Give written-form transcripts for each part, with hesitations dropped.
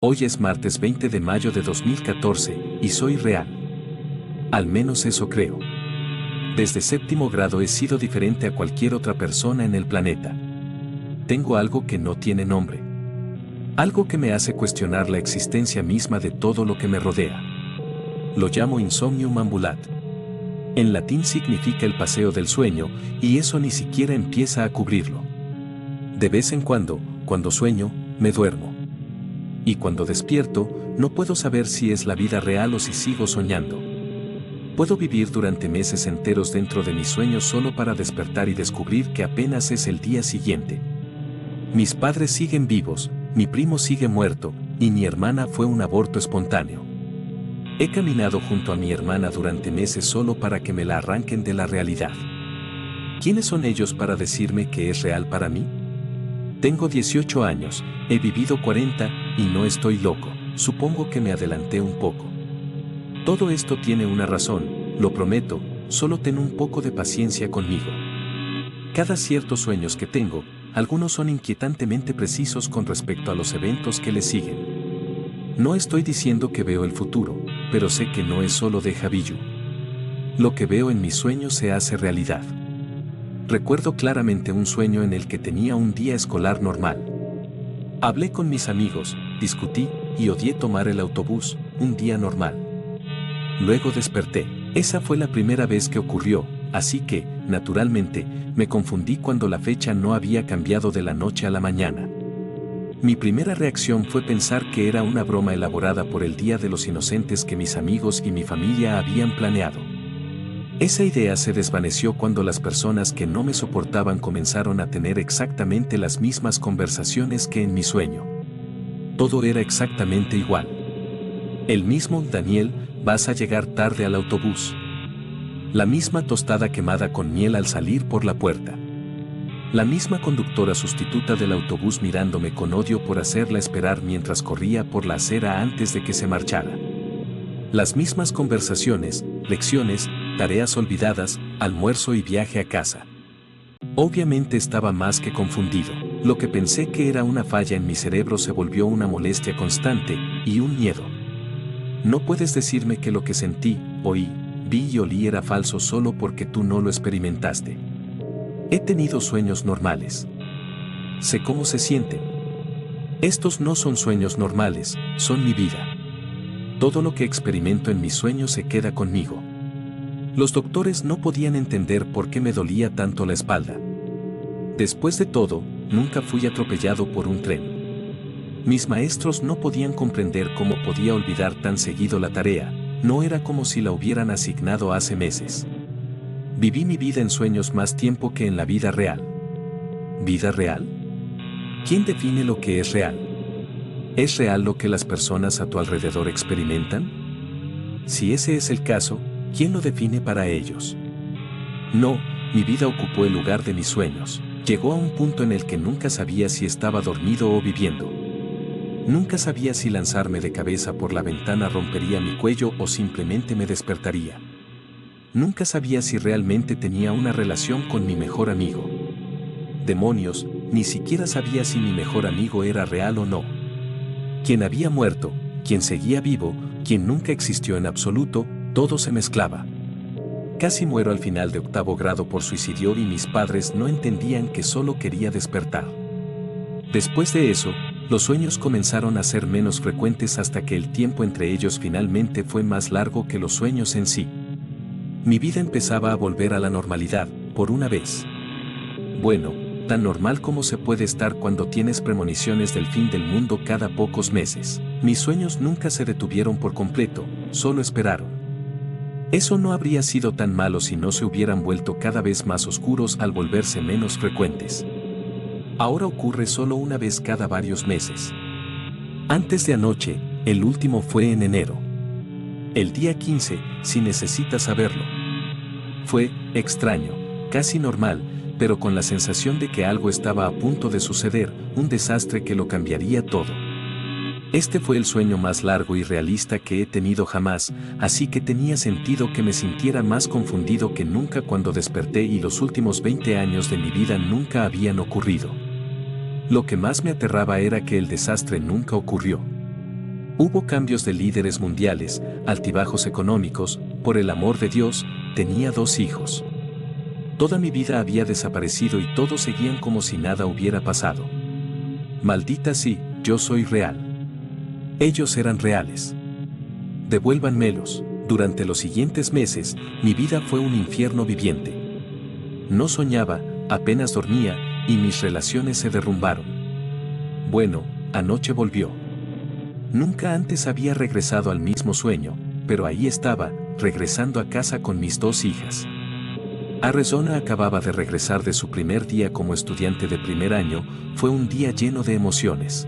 Hoy es martes 20 de mayo de 2014, y soy real. Al menos eso creo. Desde séptimo grado he sido diferente a cualquier otra persona en el planeta. Tengo algo que no tiene nombre. Algo que me hace cuestionar la existencia misma de todo lo que me rodea. Lo llamo insomnium ambulat. En latín significa el paseo del sueño, y eso ni siquiera empieza a cubrirlo. De vez en cuando sueño, me duermo. Y cuando despierto, no puedo saber si es la vida real o si sigo soñando. Puedo vivir durante meses enteros dentro de mis sueños solo para despertar y descubrir que apenas es el día siguiente. Mis padres siguen vivos, mi primo sigue muerto, y mi hermana fue un aborto espontáneo. He caminado junto a mi hermana durante meses solo para que me la arranquen de la realidad. ¿Quiénes son ellos para decirme que es real para mí? Tengo 18 años, he vivido 40, y no estoy loco, supongo que me adelanté un poco. Todo esto tiene una razón, lo prometo, solo ten un poco de paciencia conmigo. Cada ciertos sueños que tengo, algunos son inquietantemente precisos con respecto a los eventos que le siguen. No estoy diciendo que veo el futuro, pero sé que no es solo déjà vu. Lo que veo en mis sueños se hace realidad. Recuerdo claramente un sueño en el que tenía un día escolar normal. Hablé con mis amigos, discutí, y odié tomar el autobús, un día normal. Luego desperté. Esa fue la primera vez que ocurrió, así que, naturalmente, me confundí cuando la fecha no había cambiado de la noche a la mañana. Mi primera reacción fue pensar que era una broma elaborada por el Día de los Inocentes que mis amigos y mi familia habían planeado. Esa idea se desvaneció cuando las personas que no me soportaban comenzaron a tener exactamente las mismas conversaciones que en mi sueño. Todo era exactamente igual. El mismo Daniel, vas a llegar tarde al autobús. La misma tostada quemada con miel al salir por la puerta. La misma conductora sustituta del autobús mirándome con odio por hacerla esperar mientras corría por la acera antes de que se marchara. Las mismas conversaciones, lecciones, tareas olvidadas, almuerzo y viaje a casa. Obviamente estaba más que confundido. Lo que pensé que era una falla en mi cerebro se volvió una molestia constante y un miedo. No puedes decirme que lo que sentí, oí, vi y olí era falso solo porque tú no lo experimentaste. He tenido sueños normales. Sé cómo se sienten. Estos no son sueños normales, son mi vida. Todo lo que experimento en mis sueños se queda conmigo. Los doctores no podían entender por qué me dolía tanto la espalda. Después de todo, nunca fui atropellado por un tren. Mis maestros no podían comprender cómo podía olvidar tan seguido la tarea, no era como si la hubieran asignado hace meses. Viví mi vida en sueños más tiempo que en la vida real. ¿Vida real? ¿Quién define lo que es real? ¿Es real lo que las personas a tu alrededor experimentan? Si ese es el caso, ¿quién lo define para ellos? No, mi vida ocupó el lugar de mis sueños. Llegó a un punto en el que nunca sabía si estaba dormido o viviendo. Nunca sabía si lanzarme de cabeza por la ventana rompería mi cuello o simplemente me despertaría. Nunca sabía si realmente tenía una relación con mi mejor amigo. Demonios, ni siquiera sabía si mi mejor amigo era real o no. Quien había muerto, quien seguía vivo, quien nunca existió en absoluto, todo se mezclaba. Casi muero al final de octavo grado por suicidio y mis padres no entendían que solo quería despertar. Después de eso, los sueños comenzaron a ser menos frecuentes hasta que el tiempo entre ellos finalmente fue más largo que los sueños en sí. Mi vida empezaba a volver a la normalidad, por una vez. Bueno, tan normal como se puede estar cuando tienes premoniciones del fin del mundo cada pocos meses. Mis sueños nunca se detuvieron por completo, solo esperaron. Eso no habría sido tan malo si no se hubieran vuelto cada vez más oscuros al volverse menos frecuentes. Ahora ocurre solo una vez cada varios meses. Antes de anoche, el último fue en enero. El día 15, si necesitas saberlo. Fue extraño, casi normal, pero con la sensación de que algo estaba a punto de suceder, un desastre que lo cambiaría todo. Este fue el sueño más largo y realista que he tenido jamás, así que tenía sentido que me sintiera más confundido que nunca cuando desperté y los últimos 20 años de mi vida nunca habían ocurrido. Lo que más me aterraba era que el desastre nunca ocurrió. Hubo cambios de líderes mundiales, altibajos económicos, por el amor de Dios, tenía 2 hijos. Toda mi vida había desaparecido y todos seguían como si nada hubiera pasado. Maldita sí, yo soy real. Ellos eran reales. Devuélvanmelos. Durante los siguientes meses, mi vida fue un infierno viviente. No soñaba, apenas dormía, y mis relaciones se derrumbaron. Bueno, anoche volvió. Nunca antes había regresado al mismo sueño, pero ahí estaba, regresando a casa con mis 2 hijas. Arizona acababa de regresar de su primer día como estudiante de primer año, fue un día lleno de emociones.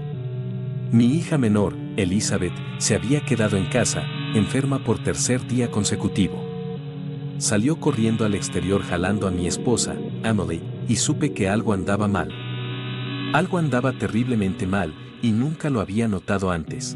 Mi hija menor, Elizabeth, se había quedado en casa, enferma por 3er día consecutivo. Salió corriendo al exterior jalando a mi esposa, Emily, y supe que algo andaba mal. Algo andaba terriblemente mal, y nunca lo había notado antes.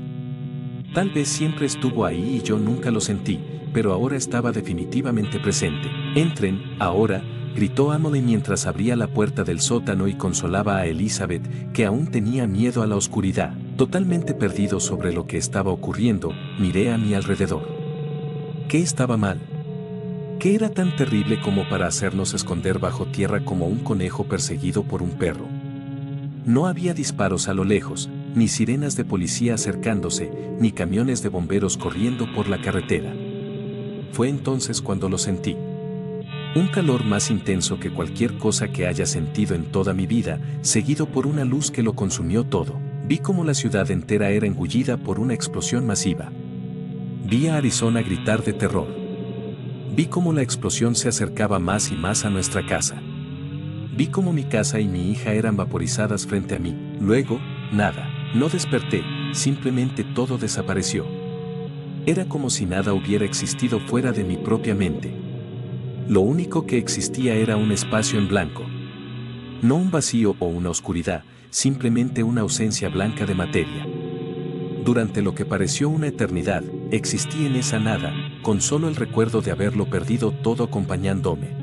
Tal vez siempre estuvo ahí y yo nunca lo sentí, pero ahora estaba definitivamente presente. «Entren, ahora», gritó Emily mientras abría la puerta del sótano y consolaba a Elizabeth, que aún tenía miedo a la oscuridad. Totalmente perdido sobre lo que estaba ocurriendo, miré a mi alrededor. ¿Qué estaba mal? ¿Qué era tan terrible como para hacernos esconder bajo tierra como un conejo perseguido por un perro? No había disparos a lo lejos, ni sirenas de policía acercándose, ni camiones de bomberos corriendo por la carretera. Fue entonces cuando lo sentí. Un calor más intenso que cualquier cosa que haya sentido en toda mi vida, seguido por una luz que lo consumió todo. Vi cómo la ciudad entera era engullida por una explosión masiva. Vi a Arizona gritar de terror. Vi cómo la explosión se acercaba más y más a nuestra casa. Vi cómo mi casa y mi hija eran vaporizadas frente a mí. Luego, nada. No desperté, simplemente todo desapareció. Era como si nada hubiera existido fuera de mi propia mente. Lo único que existía era un espacio en blanco. No un vacío o una oscuridad, simplemente una ausencia blanca de materia. Durante lo que pareció una eternidad, existí en esa nada, con solo el recuerdo de haberlo perdido todo acompañándome.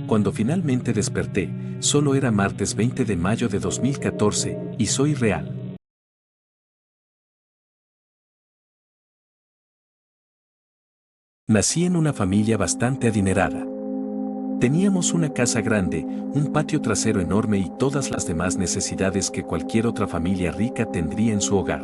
Cuando finalmente desperté, solo era martes 20 de mayo de 2014, y soy real. Nací en una familia bastante adinerada. Teníamos una casa grande, un patio trasero enorme y todas las demás necesidades que cualquier otra familia rica tendría en su hogar.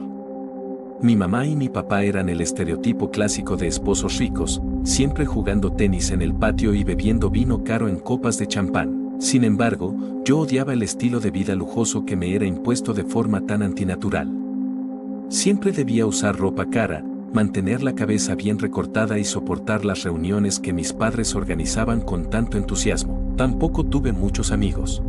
Mi mamá y mi papá eran el estereotipo clásico de esposos ricos, siempre jugando tenis en el patio y bebiendo vino caro en copas de champán. Sin embargo, yo odiaba el estilo de vida lujoso que me era impuesto de forma tan antinatural. Siempre debía usar ropa cara, mantener la cabeza bien recortada y soportar las reuniones que mis padres organizaban con tanto entusiasmo. Tampoco tuve muchos amigos.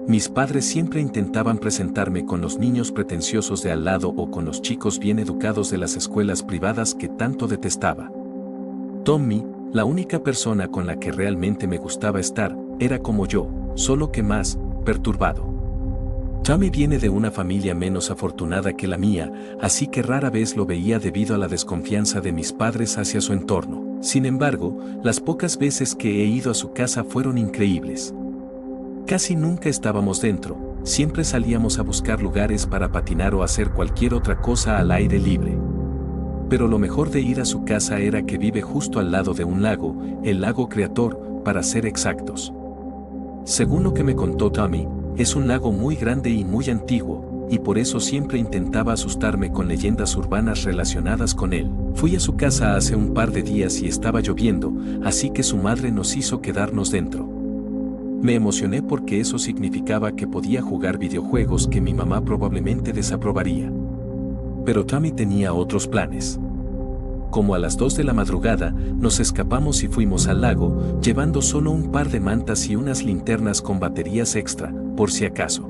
Mis padres siempre intentaban presentarme con los niños pretenciosos de al lado o con los chicos bien educados de las escuelas privadas que tanto detestaba. Tommy, la única persona con la que realmente me gustaba estar, era como yo, solo que más perturbado. Tommy viene de una familia menos afortunada que la mía, así que rara vez lo veía debido a la desconfianza de mis padres hacia su entorno. Sin embargo, las pocas veces que he ido a su casa fueron increíbles. Casi nunca estábamos dentro, siempre salíamos a buscar lugares para patinar o hacer cualquier otra cosa al aire libre. Pero lo mejor de ir a su casa era que vive justo al lado de un lago, el lago Creator, para ser exactos. Según lo que me contó Tommy, es un lago muy grande y muy antiguo, y por eso siempre intentaba asustarme con leyendas urbanas relacionadas con él. Fui a su casa hace un par de días y estaba lloviendo, así que su madre nos hizo quedarnos dentro. Me emocioné porque eso significaba que podía jugar videojuegos que mi mamá probablemente desaprobaría. Pero Tommy tenía otros planes. Como a las 2 de la madrugada, nos escapamos y fuimos al lago, llevando solo un par de mantas y unas linternas con baterías extra, por si acaso.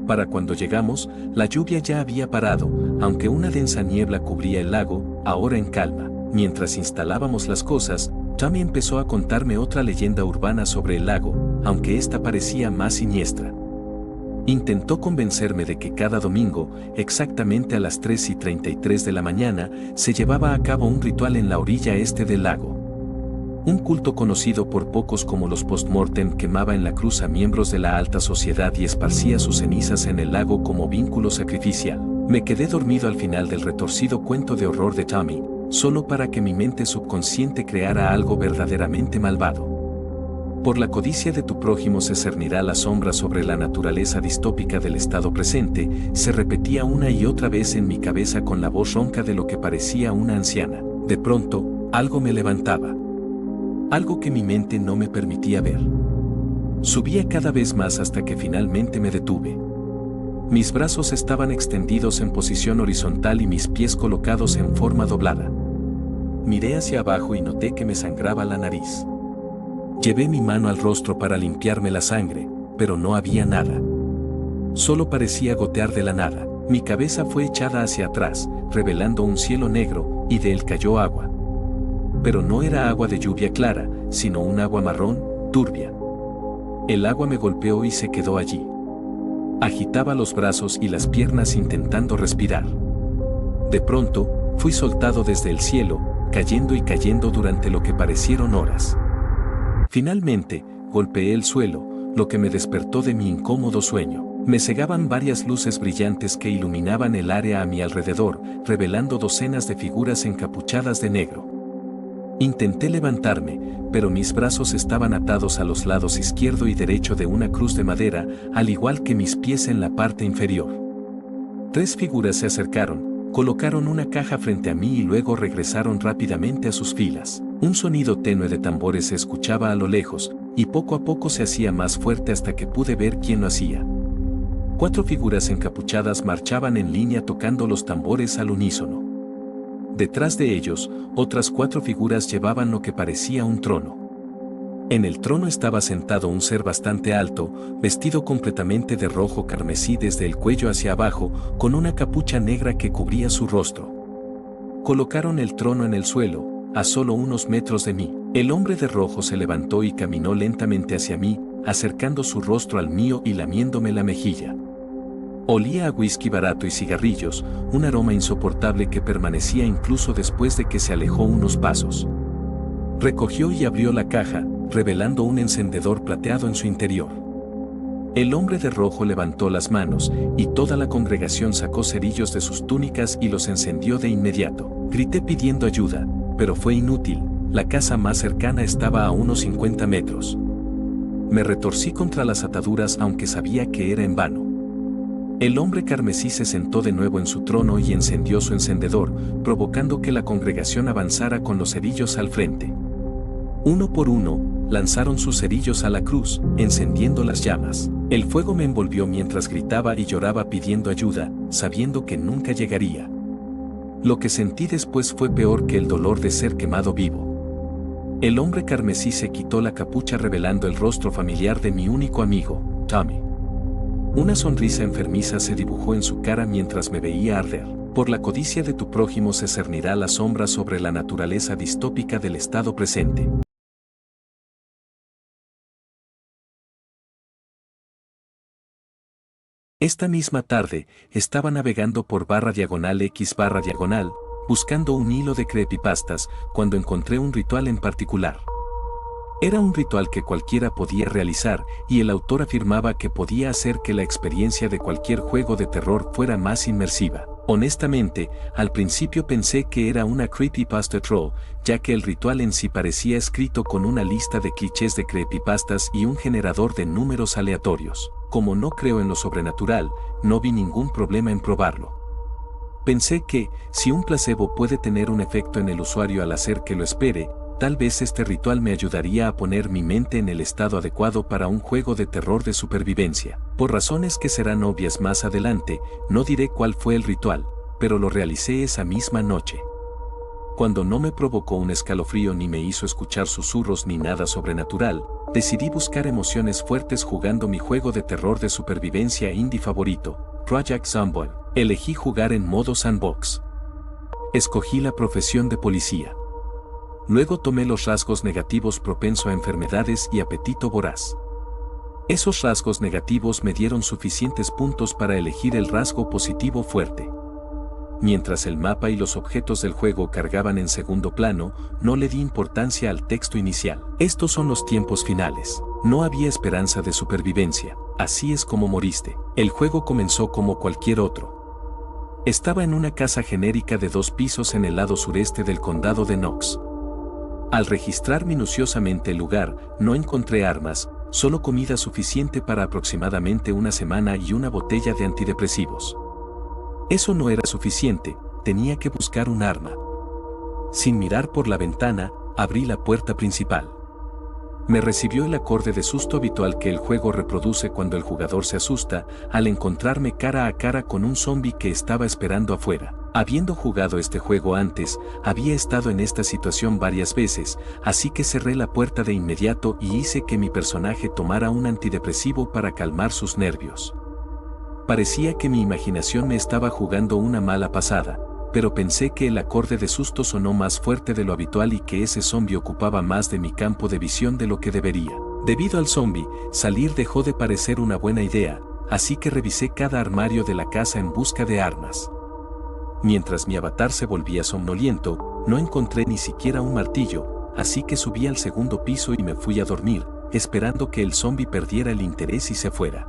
Para cuando llegamos, la lluvia ya había parado, aunque una densa niebla cubría el lago, ahora en calma. Mientras instalábamos las cosas, Tommy empezó a contarme otra leyenda urbana sobre el lago, aunque esta parecía más siniestra. Intentó convencerme de que cada domingo, exactamente a las 3:33 de la mañana, se llevaba a cabo un ritual en la orilla este del lago. Un culto conocido por pocos como los post-mortem quemaba en la cruz a miembros de la alta sociedad y esparcía sus cenizas en el lago como vínculo sacrificial. Me quedé dormido al final del retorcido cuento de horror de Tommy, solo para que mi mente subconsciente creara algo verdaderamente malvado. Por la codicia de tu prójimo se cernirá la sombra sobre la naturaleza distópica del estado presente, se repetía una y otra vez en mi cabeza con la voz ronca de lo que parecía una anciana. De pronto, algo me levantaba. Algo que mi mente no me permitía ver. Subía cada vez más hasta que finalmente me detuve. Mis brazos estaban extendidos en posición horizontal y mis pies colocados en forma doblada. Miré hacia abajo y noté que me sangraba la nariz. Llevé mi mano al rostro para limpiarme la sangre, pero no había nada. Solo parecía gotear de la nada. Mi cabeza fue echada hacia atrás, revelando un cielo negro, y de él cayó agua. Pero no era agua de lluvia clara, sino un agua marrón, turbia. El agua me golpeó y se quedó allí. Agitaba los brazos y las piernas intentando respirar. De pronto, fui soltado desde el cielo, cayendo y cayendo durante lo que parecieron horas. Finalmente, golpeé el suelo, lo que me despertó de mi incómodo sueño. Me cegaban varias luces brillantes que iluminaban el área a mi alrededor, revelando docenas de figuras encapuchadas de negro. Intenté levantarme, pero mis brazos estaban atados a los lados izquierdo y derecho de una cruz de madera, al igual que mis pies en la parte inferior. 3 figuras se acercaron, colocaron una caja frente a mí y luego regresaron rápidamente a sus filas. Un sonido tenue de tambores se escuchaba a lo lejos, y poco a poco se hacía más fuerte hasta que pude ver quién lo hacía. 4 figuras encapuchadas marchaban en línea tocando los tambores al unísono. Detrás de ellos, otras 4 figuras llevaban lo que parecía un trono. En el trono estaba sentado un ser bastante alto, vestido completamente de rojo carmesí desde el cuello hacia abajo, con una capucha negra que cubría su rostro. Colocaron el trono en el suelo, a solo unos metros de mí. El hombre de rojo se levantó y caminó lentamente hacia mí, acercando su rostro al mío y lamiéndome la mejilla. Olía a whisky barato y cigarrillos, un aroma insoportable que permanecía incluso después de que se alejó unos pasos. Recogió y abrió la caja, revelando un encendedor plateado en su interior. El hombre de rojo levantó las manos, y toda la congregación sacó cerillos de sus túnicas y los encendió de inmediato. Grité pidiendo ayuda, pero fue inútil, la casa más cercana estaba a unos 50 metros. Me retorcí contra las ataduras aunque sabía que era en vano. El hombre carmesí se sentó de nuevo en su trono y encendió su encendedor, provocando que la congregación avanzara con los cerillos al frente. Uno por uno, lanzaron sus cerillos a la cruz, encendiendo las llamas. El fuego me envolvió mientras gritaba y lloraba pidiendo ayuda, sabiendo que nunca llegaría. Lo que sentí después fue peor que el dolor de ser quemado vivo. El hombre carmesí se quitó la capucha revelando el rostro familiar de mi único amigo, Tommy. Una sonrisa enfermiza se dibujó en su cara mientras me veía arder. Por la codicia de tu prójimo se cernirá la sombra sobre la naturaleza distópica del estado presente. Esta misma tarde, estaba navegando por /X/, buscando un hilo de creepypastas, cuando encontré un ritual en particular. Era un ritual que cualquiera podía realizar, y el autor afirmaba que podía hacer que la experiencia de cualquier juego de terror fuera más inmersiva. Honestamente, al principio pensé que era una creepypasta troll, ya que el ritual en sí parecía escrito con una lista de clichés de creepypastas y un generador de números aleatorios. Como no creo en lo sobrenatural, no vi ningún problema en probarlo. Pensé que, si un placebo puede tener un efecto en el usuario al hacer que lo espere, tal vez este ritual me ayudaría a poner mi mente en el estado adecuado para un juego de terror de supervivencia. Por razones que serán obvias más adelante, no diré cuál fue el ritual, pero lo realicé esa misma noche. Cuando no me provocó un escalofrío ni me hizo escuchar susurros ni nada sobrenatural, decidí buscar emociones fuertes jugando mi juego de terror de supervivencia indie favorito, Project Zomboid. Elegí jugar en modo sandbox. Escogí la profesión de policía. Luego tomé los rasgos negativos propenso a enfermedades y apetito voraz. Esos rasgos negativos me dieron suficientes puntos para elegir el rasgo positivo fuerte. Mientras el mapa y los objetos del juego cargaban en segundo plano, no le di importancia al texto inicial. Estos son los tiempos finales. No había esperanza de supervivencia. Así es como moriste. El juego comenzó como cualquier otro. Estaba en una casa genérica de 2 pisos en el lado sureste del condado de Knox. Al registrar minuciosamente el lugar, no encontré armas, solo comida suficiente para aproximadamente una semana y una botella de antidepresivos. Eso no era suficiente, tenía que buscar un arma. Sin mirar por la ventana, abrí la puerta principal. Me recibió el acorde de susto habitual que el juego reproduce cuando el jugador se asusta, al encontrarme cara a cara con un zombie que estaba esperando afuera. Habiendo jugado este juego antes, había estado en esta situación varias veces, así que cerré la puerta de inmediato y hice que mi personaje tomara un antidepresivo para calmar sus nervios. Parecía que mi imaginación me estaba jugando una mala pasada, pero pensé que el acorde de susto sonó más fuerte de lo habitual y que ese zombie ocupaba más de mi campo de visión de lo que debería. Debido al zombie, salir dejó de parecer una buena idea, así que revisé cada armario de la casa en busca de armas. Mientras mi avatar se volvía somnoliento, no encontré ni siquiera un martillo, así que subí al segundo piso y me fui a dormir, esperando que el zombie perdiera el interés y se fuera.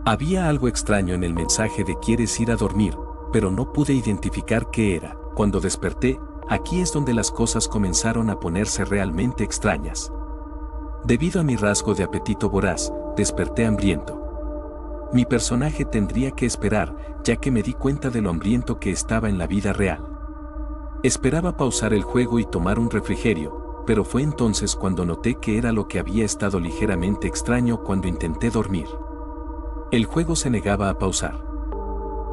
Había algo extraño en el mensaje de ¿quieres ir a dormir?, pero no pude identificar qué era. Cuando desperté, aquí es donde las cosas comenzaron a ponerse realmente extrañas. Debido a mi rasgo de apetito voraz, desperté hambriento. Mi personaje tendría que esperar, ya que me di cuenta de lo hambriento que estaba en la vida real. Esperaba pausar el juego y tomar un refrigerio, pero fue entonces cuando noté que era lo que había estado ligeramente extraño cuando intenté dormir. El juego se negaba a pausar.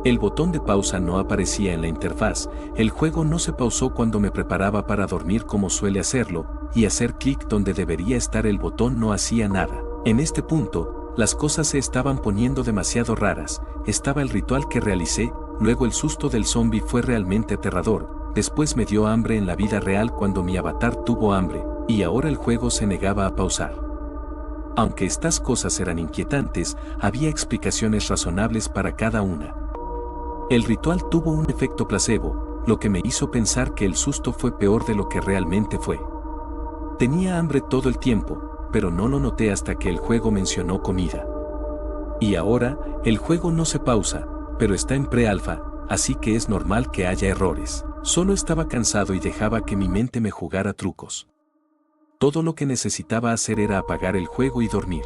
El botón de pausa no aparecía en la interfaz, el juego no se pausó cuando me preparaba para dormir como suele hacerlo, y hacer clic donde debería estar el botón no hacía nada. En este punto, las cosas se estaban poniendo demasiado raras, estaba el ritual que realicé, luego el susto del zombie fue realmente aterrador, después me dio hambre en la vida real cuando mi avatar tuvo hambre, y ahora el juego se negaba a pausar. Aunque estas cosas eran inquietantes, había explicaciones razonables para cada una. El ritual tuvo un efecto placebo, lo que me hizo pensar que el susto fue peor de lo que realmente fue. Tenía hambre todo el tiempo, pero no lo noté hasta que el juego mencionó comida. Y ahora, el juego no se pausa, pero está en pre-alfa, así que es normal que haya errores. Solo estaba cansado y dejaba que mi mente me jugara trucos. Todo lo que necesitaba hacer era apagar el juego y dormir.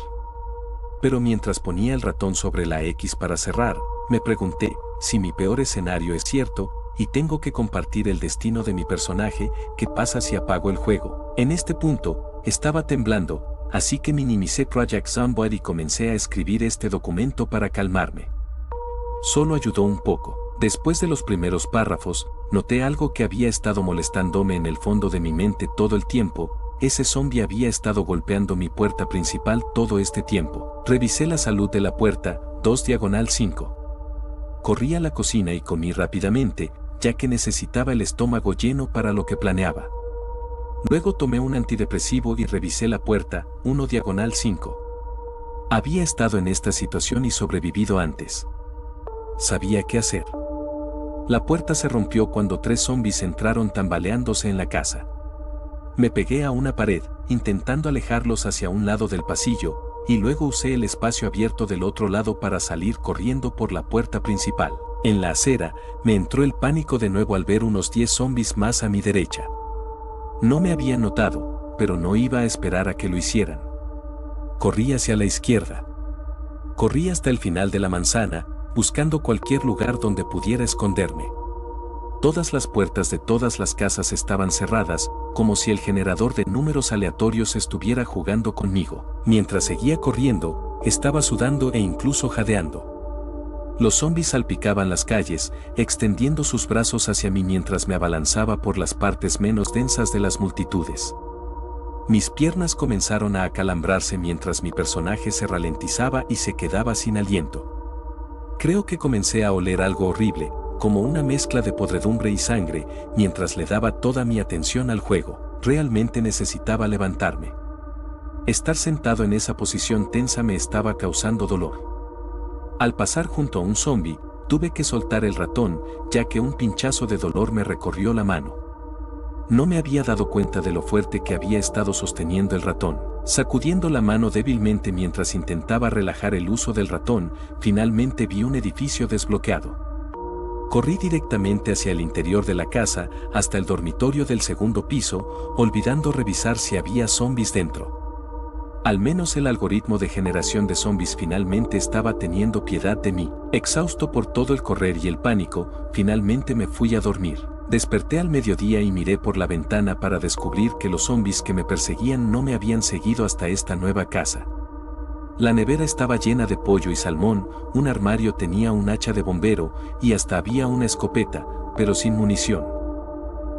Pero mientras ponía el ratón sobre la X para cerrar, me pregunté, si mi peor escenario es cierto, y tengo que compartir el destino de mi personaje, ¿qué pasa si apago el juego? En este punto, estaba temblando, así que minimicé Project Zomboid y comencé a escribir este documento para calmarme. Solo ayudó un poco. Después de los primeros párrafos, noté algo que había estado molestándome en el fondo de mi mente todo el tiempo. Ese zombie había estado golpeando mi puerta principal todo este tiempo. Revisé la salud de la puerta, 2/5. Corrí a la cocina y comí rápidamente, ya que necesitaba el estómago lleno para lo que planeaba. Luego tomé un antidepresivo y revisé la puerta, 1/5. Había estado en esta situación y sobrevivido antes. Sabía qué hacer. La puerta se rompió cuando 3 zombies entraron tambaleándose en la casa. Me pegué a una pared, intentando alejarlos hacia un lado del pasillo, y luego usé el espacio abierto del otro lado para salir corriendo por la puerta principal. En la acera, me entró el pánico de nuevo al ver unos 10 zombies más a mi derecha. No me habían notado, pero no iba a esperar a que lo hicieran. Corrí hacia la izquierda. Corrí hasta el final de la manzana, buscando cualquier lugar donde pudiera esconderme. Todas las puertas de todas las casas estaban cerradas, como si el generador de números aleatorios estuviera jugando conmigo. Mientras seguía corriendo, estaba sudando e incluso jadeando. Los zombies salpicaban las calles, extendiendo sus brazos hacia mí mientras me abalanzaba por las partes menos densas de las multitudes. Mis piernas comenzaron a acalambrarse mientras mi personaje se ralentizaba y se quedaba sin aliento. Creo que comencé a oler algo horrible, como una mezcla de podredumbre y sangre, mientras le daba toda mi atención al juego. Realmente necesitaba levantarme. Estar sentado en esa posición tensa me estaba causando dolor. Al pasar junto a un zombie, tuve que soltar el ratón, ya que un pinchazo de dolor me recorrió la mano. No me había dado cuenta de lo fuerte que había estado sosteniendo el ratón. Sacudiendo la mano débilmente mientras intentaba relajar el uso del ratón, finalmente vi un edificio desbloqueado. Corrí directamente hacia el interior de la casa, hasta el dormitorio del segundo piso, olvidando revisar si había zombies dentro. Al menos el algoritmo de generación de zombies finalmente estaba teniendo piedad de mí. Exhausto por todo el correr y el pánico, finalmente me fui a dormir. Desperté al mediodía y miré por la ventana para descubrir que los zombies que me perseguían no me habían seguido hasta esta nueva casa. La nevera estaba llena de pollo y salmón, un armario tenía un hacha de bombero y hasta había una escopeta, pero sin munición.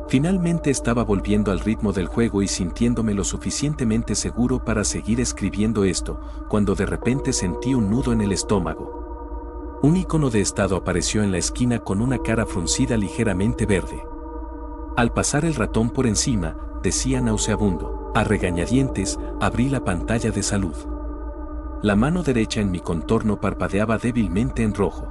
Finalmente estaba volviendo al ritmo del juego y sintiéndome lo suficientemente seguro para seguir escribiendo esto, cuando de repente sentí un nudo en el estómago. Un icono de estado apareció en la esquina con una cara fruncida ligeramente verde. Al pasar el ratón por encima, decía nauseabundo. A regañadientes, abrí la pantalla de salud. La mano derecha en mi contorno parpadeaba débilmente en rojo.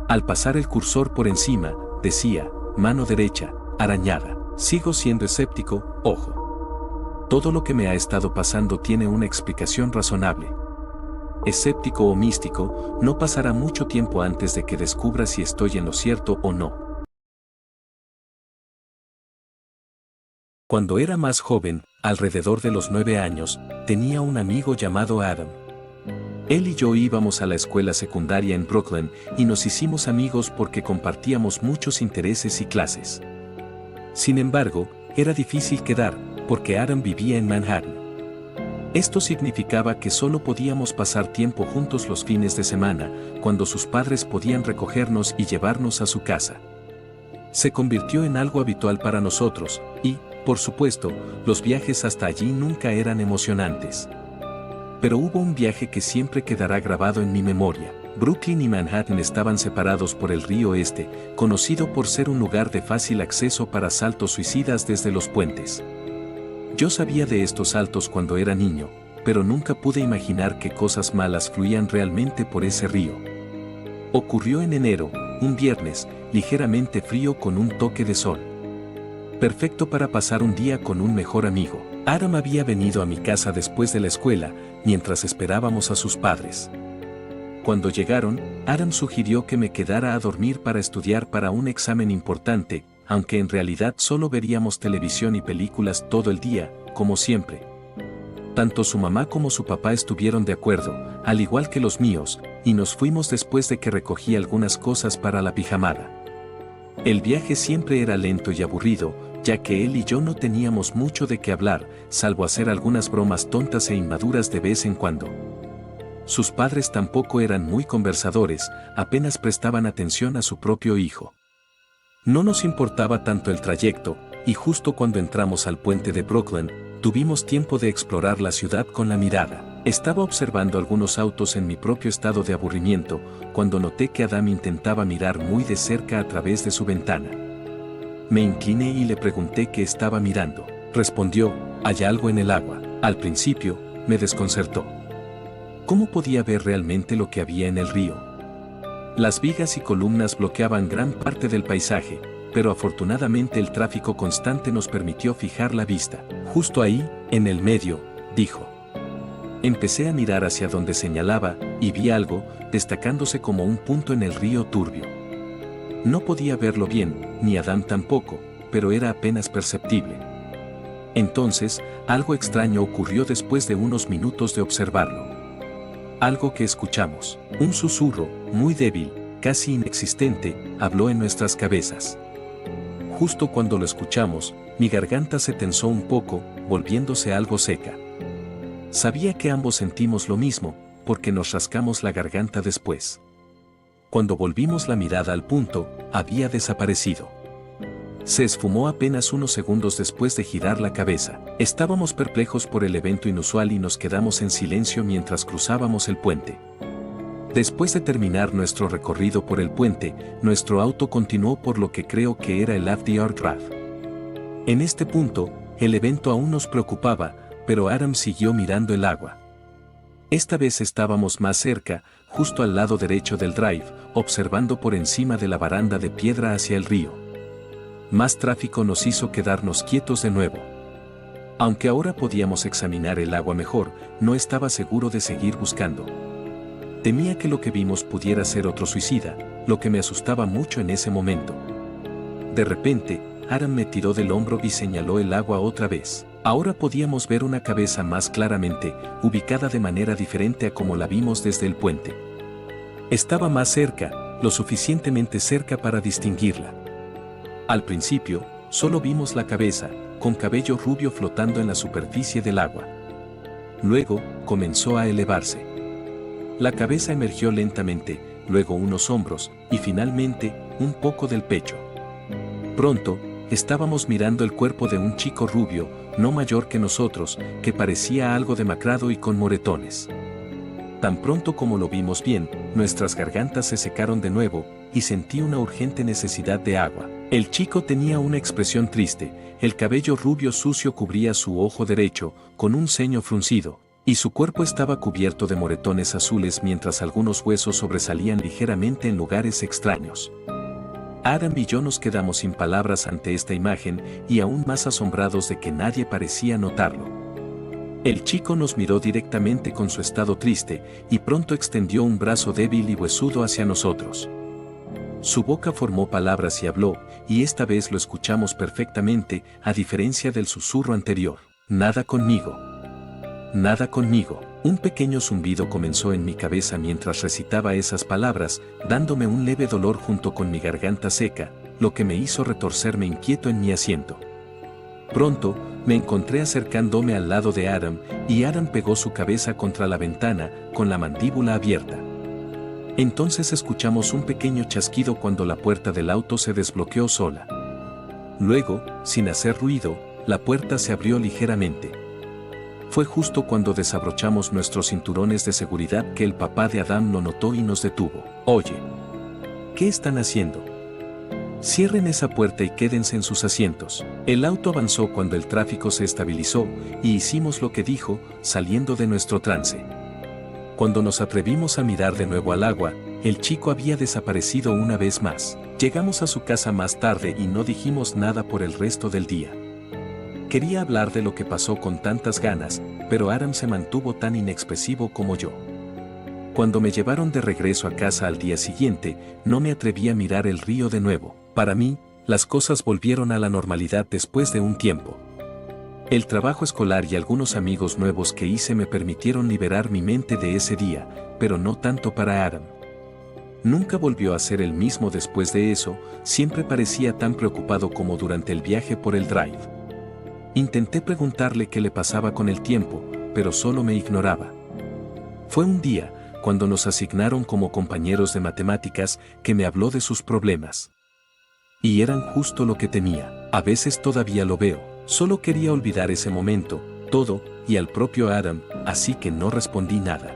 Al pasar el cursor por encima, decía, mano derecha, arañada. Sigo siendo escéptico, ojo. Todo lo que me ha estado pasando tiene una explicación razonable. Escéptico o místico, no pasará mucho tiempo antes de que descubra si estoy en lo cierto o no. Cuando era más joven, alrededor de los 9 años, tenía un amigo llamado Adam. Él y yo íbamos a la escuela secundaria en Brooklyn y nos hicimos amigos porque compartíamos muchos intereses y clases. Sin embargo, era difícil quedar, porque Adam vivía en Manhattan. Esto significaba que solo podíamos pasar tiempo juntos los fines de semana, cuando sus padres podían recogernos y llevarnos a su casa. Se convirtió en algo habitual para nosotros, y, por supuesto, los viajes hasta allí nunca eran emocionantes. Pero hubo un viaje que siempre quedará grabado en mi memoria. Brooklyn y Manhattan estaban separados por el río Este, conocido por ser un lugar de fácil acceso para saltos suicidas desde los puentes. Yo sabía de estos saltos cuando era niño, pero nunca pude imaginar que cosas malas fluían realmente por ese río. Ocurrió en enero, un viernes, ligeramente frío con un toque de sol. Perfecto para pasar un día con un mejor amigo. Adam había venido a mi casa después de la escuela, mientras esperábamos a sus padres. Cuando llegaron, Adam sugirió que me quedara a dormir para estudiar para un examen importante, aunque en realidad solo veríamos televisión y películas todo el día, como siempre. Tanto su mamá como su papá estuvieron de acuerdo, al igual que los míos, y nos fuimos después de que recogí algunas cosas para la pijamada. El viaje siempre era lento y aburrido, ya que él y yo no teníamos mucho de qué hablar, salvo hacer algunas bromas tontas e inmaduras de vez en cuando. Sus padres tampoco eran muy conversadores, apenas prestaban atención a su propio hijo. No nos importaba tanto el trayecto, y justo cuando entramos al puente de Brooklyn, tuvimos tiempo de explorar la ciudad con la mirada. Estaba observando algunos autos en mi propio estado de aburrimiento, cuando noté que Adam intentaba mirar muy de cerca a través de su ventana. Me incliné y le pregunté qué estaba mirando. Respondió, hay algo en el agua. Al principio, me desconcertó. ¿Cómo podía ver realmente lo que había en el río? Las vigas y columnas bloqueaban gran parte del paisaje, pero afortunadamente el tráfico constante nos permitió fijar la vista. Justo ahí, en el medio, dijo. Empecé a mirar hacia donde señalaba, y vi algo, destacándose como un punto en el río turbio. No podía verlo bien, ni Adam tampoco, pero era apenas perceptible. Entonces, algo extraño ocurrió después de unos minutos de observarlo. Algo que escuchamos, un susurro, muy débil, casi inexistente, habló en nuestras cabezas. Justo cuando lo escuchamos, mi garganta se tensó un poco, volviéndose algo seca. Sabía que ambos sentimos lo mismo, porque nos rascamos la garganta después. Cuando volvimos la mirada al punto, había desaparecido. Se esfumó apenas unos segundos después de girar la cabeza. Estábamos perplejos por el evento inusual y nos quedamos en silencio mientras cruzábamos el puente. Después de terminar nuestro recorrido por el puente, nuestro auto continuó por lo que creo que era el FDR Drive. En este punto, el evento aún nos preocupaba, pero Adam siguió mirando el agua. Esta vez estábamos más cerca, justo al lado derecho del drive, observando por encima de la baranda de piedra hacia el río. Más tráfico nos hizo quedarnos quietos de nuevo. Aunque ahora podíamos examinar el agua mejor, no estaba seguro de seguir buscando. Temía que lo que vimos pudiera ser otro suicida, lo que me asustaba mucho en ese momento. De repente, Aram me tiró del hombro y señaló el agua otra vez. Ahora podíamos ver una cabeza más claramente, ubicada de manera diferente a como la vimos desde el puente. Estaba más cerca, lo suficientemente cerca para distinguirla. Al principio, solo vimos la cabeza, con cabello rubio flotando en la superficie del agua. Luego, comenzó a elevarse. La cabeza emergió lentamente, luego unos hombros, y finalmente, un poco del pecho. Pronto, estábamos mirando el cuerpo de un chico rubio, no mayor que nosotros, que parecía algo demacrado y con moretones. Tan pronto como lo vimos bien, nuestras gargantas se secaron de nuevo, y sentí una urgente necesidad de agua. El chico tenía una expresión triste, el cabello rubio sucio cubría su ojo derecho, con un ceño fruncido, y su cuerpo estaba cubierto de moretones azules mientras algunos huesos sobresalían ligeramente en lugares extraños. Aram y yo nos quedamos sin palabras ante esta imagen y aún más asombrados de que nadie parecía notarlo. El chico nos miró directamente con su estado triste y pronto extendió un brazo débil y huesudo hacia nosotros. Su boca formó palabras y habló, y esta vez lo escuchamos perfectamente, a diferencia del susurro anterior. Nada conmigo. Nada conmigo. Un pequeño zumbido comenzó en mi cabeza mientras recitaba esas palabras, dándome un leve dolor junto con mi garganta seca, lo que me hizo retorcerme inquieto en mi asiento. Pronto, me encontré acercándome al lado de Aram, y Aram pegó su cabeza contra la ventana, con la mandíbula abierta. Entonces escuchamos un pequeño chasquido cuando la puerta del auto se desbloqueó sola. Luego, sin hacer ruido, la puerta se abrió ligeramente. Fue justo cuando desabrochamos nuestros cinturones de seguridad que el papá de Adam lo notó y nos detuvo. Oye, ¿qué están haciendo? Cierren esa puerta y quédense en sus asientos. El auto avanzó cuando el tráfico se estabilizó y hicimos lo que dijo, saliendo de nuestro trance. Cuando nos atrevimos a mirar de nuevo al agua, el chico había desaparecido una vez más. Llegamos a su casa más tarde y no dijimos nada por el resto del día. Quería hablar de lo que pasó con tantas ganas, pero Aram se mantuvo tan inexpresivo como yo. Cuando me llevaron de regreso a casa al día siguiente, no me atreví a mirar el río de nuevo. Para mí, las cosas volvieron a la normalidad después de un tiempo. El trabajo escolar y algunos amigos nuevos que hice me permitieron liberar mi mente de ese día, pero no tanto para Aram. Nunca volvió a ser el mismo después de eso, siempre parecía tan preocupado como durante el viaje por el drive. Intenté preguntarle qué le pasaba con el tiempo, pero solo me ignoraba. Fue un día, cuando nos asignaron como compañeros de matemáticas, que me habló de sus problemas. Y eran justo lo que temía. A veces todavía lo veo. Solo quería olvidar ese momento, todo, y al propio Adam, así que no respondí nada.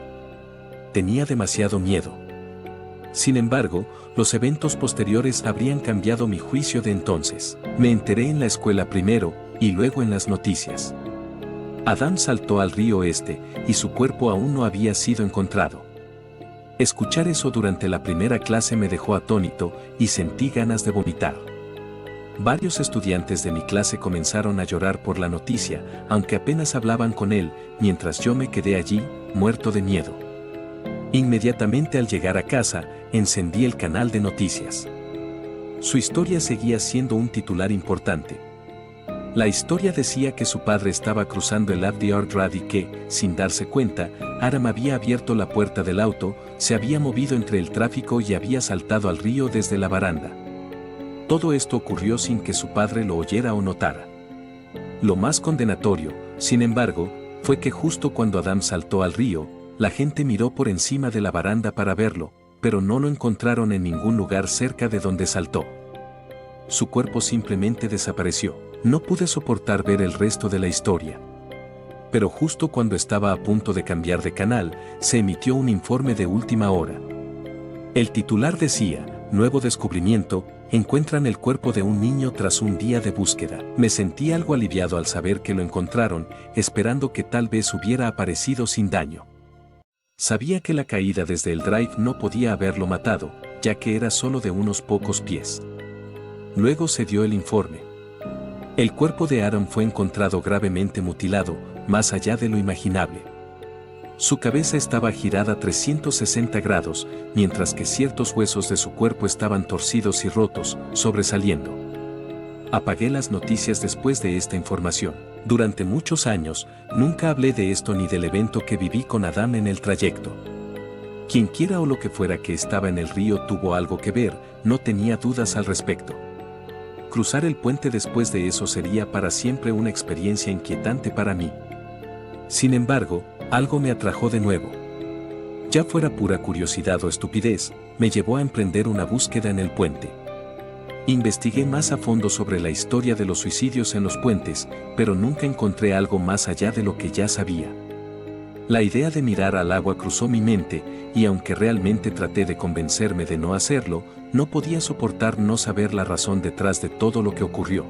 Tenía demasiado miedo. Sin embargo, los eventos posteriores habrían cambiado mi juicio de entonces. Me enteré en la escuela primero, y luego en las noticias. Adam saltó al río Este, y su cuerpo aún no había sido encontrado. Escuchar eso durante la primera clase me dejó atónito, y sentí ganas de vomitar. Varios estudiantes de mi clase comenzaron a llorar por la noticia, aunque apenas hablaban con él, mientras yo me quedé allí, muerto de miedo. Inmediatamente al llegar a casa, encendí el canal de noticias. Su historia seguía siendo un titular importante. La historia decía que su padre estaba cruzando el Abdiar Drive y que, sin darse cuenta, Aram había abierto la puerta del auto, se había movido entre el tráfico y había saltado al río desde la baranda. Todo esto ocurrió sin que su padre lo oyera o notara. Lo más condenatorio, sin embargo, fue que justo cuando Adam saltó al río, la gente miró por encima de la baranda para verlo, pero no lo encontraron en ningún lugar cerca de donde saltó. Su cuerpo simplemente desapareció. No pude soportar ver el resto de la historia. Pero justo cuando estaba a punto de cambiar de canal, se emitió un informe de última hora. El titular decía: nuevo descubrimiento, encuentran el cuerpo de un niño tras un día de búsqueda. Me sentí algo aliviado al saber que lo encontraron, esperando que tal vez hubiera aparecido sin daño. Sabía que la caída desde el drive no podía haberlo matado, ya que era solo de unos pocos pies. Luego se dio el informe. El cuerpo de Aram fue encontrado gravemente mutilado, más allá de lo imaginable. Su cabeza estaba girada 360 grados, mientras que ciertos huesos de su cuerpo estaban torcidos y rotos, sobresaliendo. Apagué las noticias después de esta información. Durante muchos años, nunca hablé de esto ni del evento que viví con Adam en el trayecto. Quienquiera o lo que fuera que estaba en el río tuvo algo que ver, no tenía dudas al respecto. Cruzar el puente después de eso sería para siempre una experiencia inquietante para mí. Sin embargo, algo me atrajo de nuevo. Ya fuera pura curiosidad o estupidez, me llevó a emprender una búsqueda en el puente. Investigué más a fondo sobre la historia de los suicidios en los puentes, pero nunca encontré algo más allá de lo que ya sabía. La idea de mirar al agua cruzó mi mente, y aunque realmente traté de convencerme de no hacerlo, no podía soportar no saber la razón detrás de todo lo que ocurrió.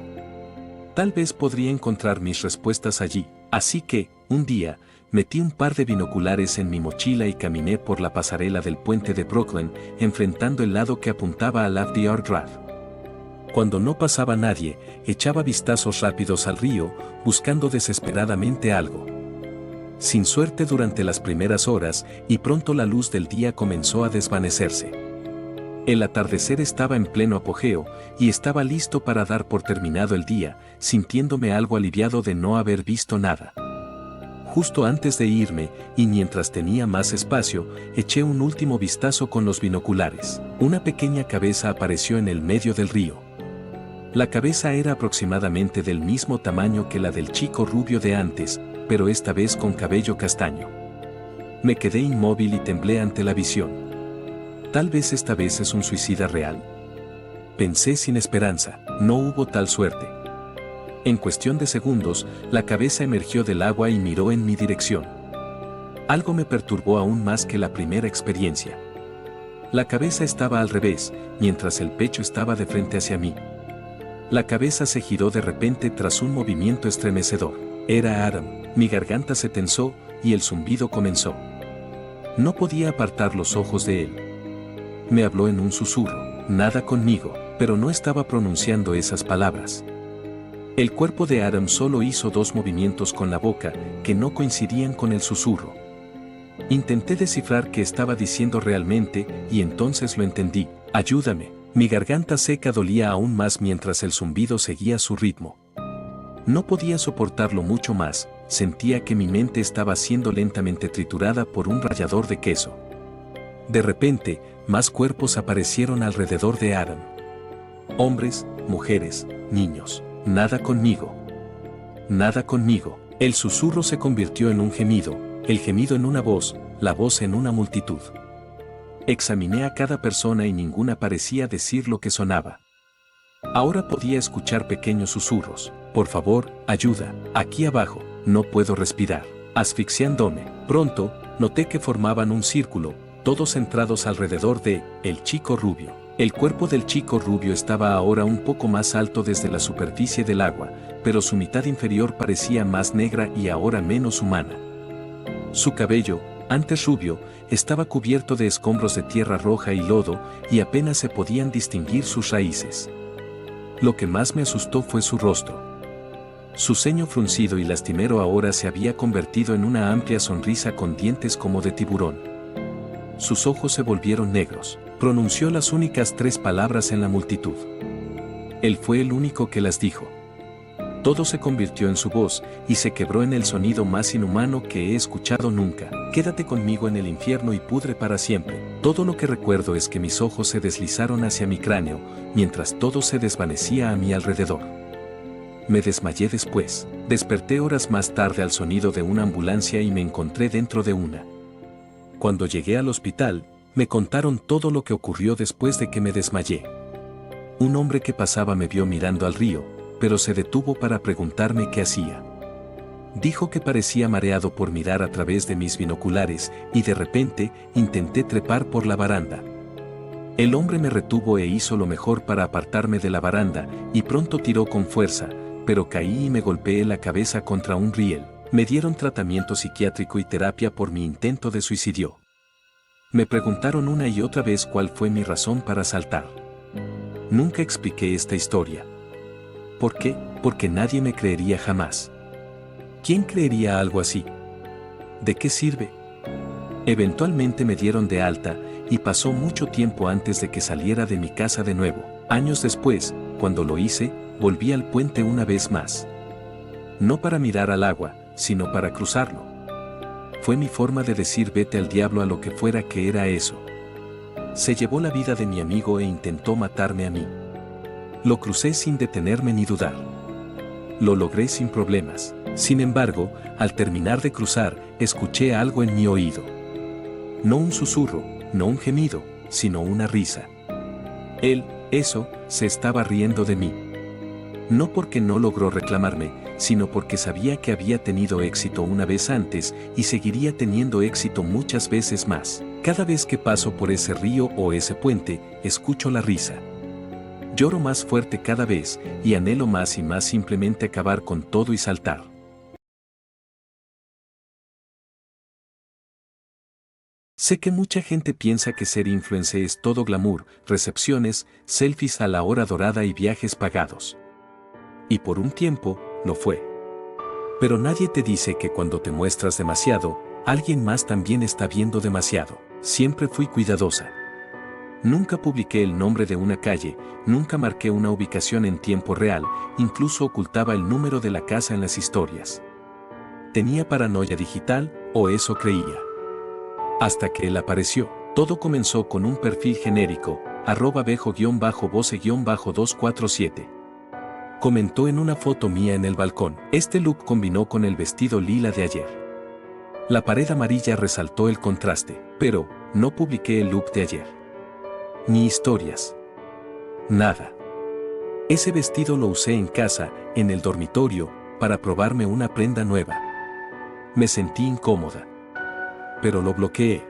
Tal vez podría encontrar mis respuestas allí, así que, un día, metí un par de binoculares en mi mochila y caminé por la pasarela del puente de Brooklyn, enfrentando el lado que apuntaba al Abdiar Drive. Cuando no pasaba nadie, echaba vistazos rápidos al río, buscando desesperadamente algo. Sin suerte durante las primeras horas, y pronto la luz del día comenzó a desvanecerse. El atardecer estaba en pleno apogeo, y estaba listo para dar por terminado el día, sintiéndome algo aliviado de no haber visto nada. Justo antes de irme, y mientras tenía más espacio, eché un último vistazo con los binoculares. Una pequeña cabeza apareció en el medio del río. La cabeza era aproximadamente del mismo tamaño que la del chico rubio de antes, pero esta vez con cabello castaño. Me quedé inmóvil y temblé ante la visión. Tal vez esta vez es un suicida real. Pensé sin esperanza, no hubo tal suerte. En cuestión de segundos, la cabeza emergió del agua y miró en mi dirección. Algo me perturbó aún más que la primera experiencia. La cabeza estaba al revés, mientras el pecho estaba de frente hacia mí. La cabeza se giró de repente tras un movimiento estremecedor. Era Adam. Mi garganta se tensó, y el zumbido comenzó. No podía apartar los ojos de él. Me habló en un susurro, nada conmigo, pero no estaba pronunciando esas palabras. El cuerpo de Adam solo hizo dos movimientos con la boca, que no coincidían con el susurro. Intenté descifrar qué estaba diciendo realmente, y entonces lo entendí. Ayúdame. Mi garganta seca dolía aún más mientras el zumbido seguía su ritmo. No podía soportarlo mucho más, sentía que mi mente estaba siendo lentamente triturada por un rallador de queso. De repente, más cuerpos aparecieron alrededor de Adam. Hombres, mujeres, niños. Nada conmigo. Nada conmigo. El susurro se convirtió en un gemido, el gemido en una voz, la voz en una multitud. Examiné a cada persona y ninguna parecía decir lo que sonaba. Ahora podía escuchar pequeños susurros. Por favor, ayuda, aquí abajo, no puedo respirar. Asfixiándome. Pronto, noté que formaban un círculo, todos centrados alrededor de el chico rubio. El cuerpo del chico rubio estaba ahora un poco más alto desde la superficie del agua, pero su mitad inferior parecía más negra y ahora menos humana. Su cabello, antes rubio, estaba cubierto de escombros de tierra roja y lodo, y apenas se podían distinguir sus raíces. Lo que más me asustó fue su rostro. Su ceño fruncido y lastimero ahora se había convertido en una amplia sonrisa con dientes como de tiburón. Sus ojos se volvieron negros. Pronunció las únicas 3 palabras en la multitud. Él fue el único que las dijo. Todo se convirtió en su voz, y se quebró en el sonido más inhumano que he escuchado nunca. Quédate conmigo en el infierno y pudre para siempre. Todo lo que recuerdo es que mis ojos se deslizaron hacia mi cráneo, mientras todo se desvanecía a mi alrededor. Me desmayé después. Desperté horas más tarde al sonido de una ambulancia y me encontré dentro de una. Cuando llegué al hospital, me contaron todo lo que ocurrió después de que me desmayé. Un hombre que pasaba me vio mirando al río, pero se detuvo para preguntarme qué hacía. Dijo que parecía mareado por mirar a través de mis binoculares, y de repente, intenté trepar por la baranda. El hombre me retuvo e hizo lo mejor para apartarme de la baranda, y pronto tiró con fuerza, pero caí y me golpeé la cabeza contra un riel. Me dieron tratamiento psiquiátrico y terapia por mi intento de suicidio. Me preguntaron una y otra vez cuál fue mi razón para saltar. Nunca expliqué esta historia. ¿Por qué? Porque nadie me creería jamás. ¿Quién creería algo así? ¿De qué sirve? Eventualmente me dieron de alta, y pasó mucho tiempo antes de que saliera de mi casa de nuevo. Años después, cuando lo hice, volví al puente una vez más. No para mirar al agua, sino para cruzarlo. Fue mi forma de decir vete al diablo a lo que fuera que era eso. Se llevó la vida de mi amigo e intentó matarme a mí. Lo crucé sin detenerme ni dudar. Lo logré sin problemas. Sin embargo, al terminar de cruzar, escuché algo en mi oído. No un susurro, no un gemido, sino una risa. Él, se estaba riendo de mí. No porque no logró reclamarme, sino porque sabía que había tenido éxito una vez antes y seguiría teniendo éxito muchas veces más. Cada vez que paso por ese río o ese puente, escucho la risa. Lloro más fuerte cada vez y anhelo más y más simplemente acabar con todo y saltar. Sé que mucha gente piensa que ser influencer es todo glamour, recepciones, selfies a la hora dorada y viajes pagados. Y por un tiempo, lo fue. Pero nadie te dice que cuando te muestras demasiado, alguien más también está viendo demasiado. Siempre fui cuidadosa. Nunca publiqué el nombre de una calle, nunca marqué una ubicación en tiempo real, incluso ocultaba el número de la casa en las historias. Tenía paranoia digital, o eso creía. Hasta que él apareció. Todo comenzó con un perfil genérico, @bejo_voce_247. Comentó en una foto mía en el balcón. Este look combinó con el vestido lila de ayer. La pared amarilla resaltó el contraste, pero no publiqué el look de ayer. Ni historias. Nada. Ese vestido lo usé en casa, en el dormitorio, para probarme una prenda nueva. Me sentí incómoda. Pero lo bloqueé.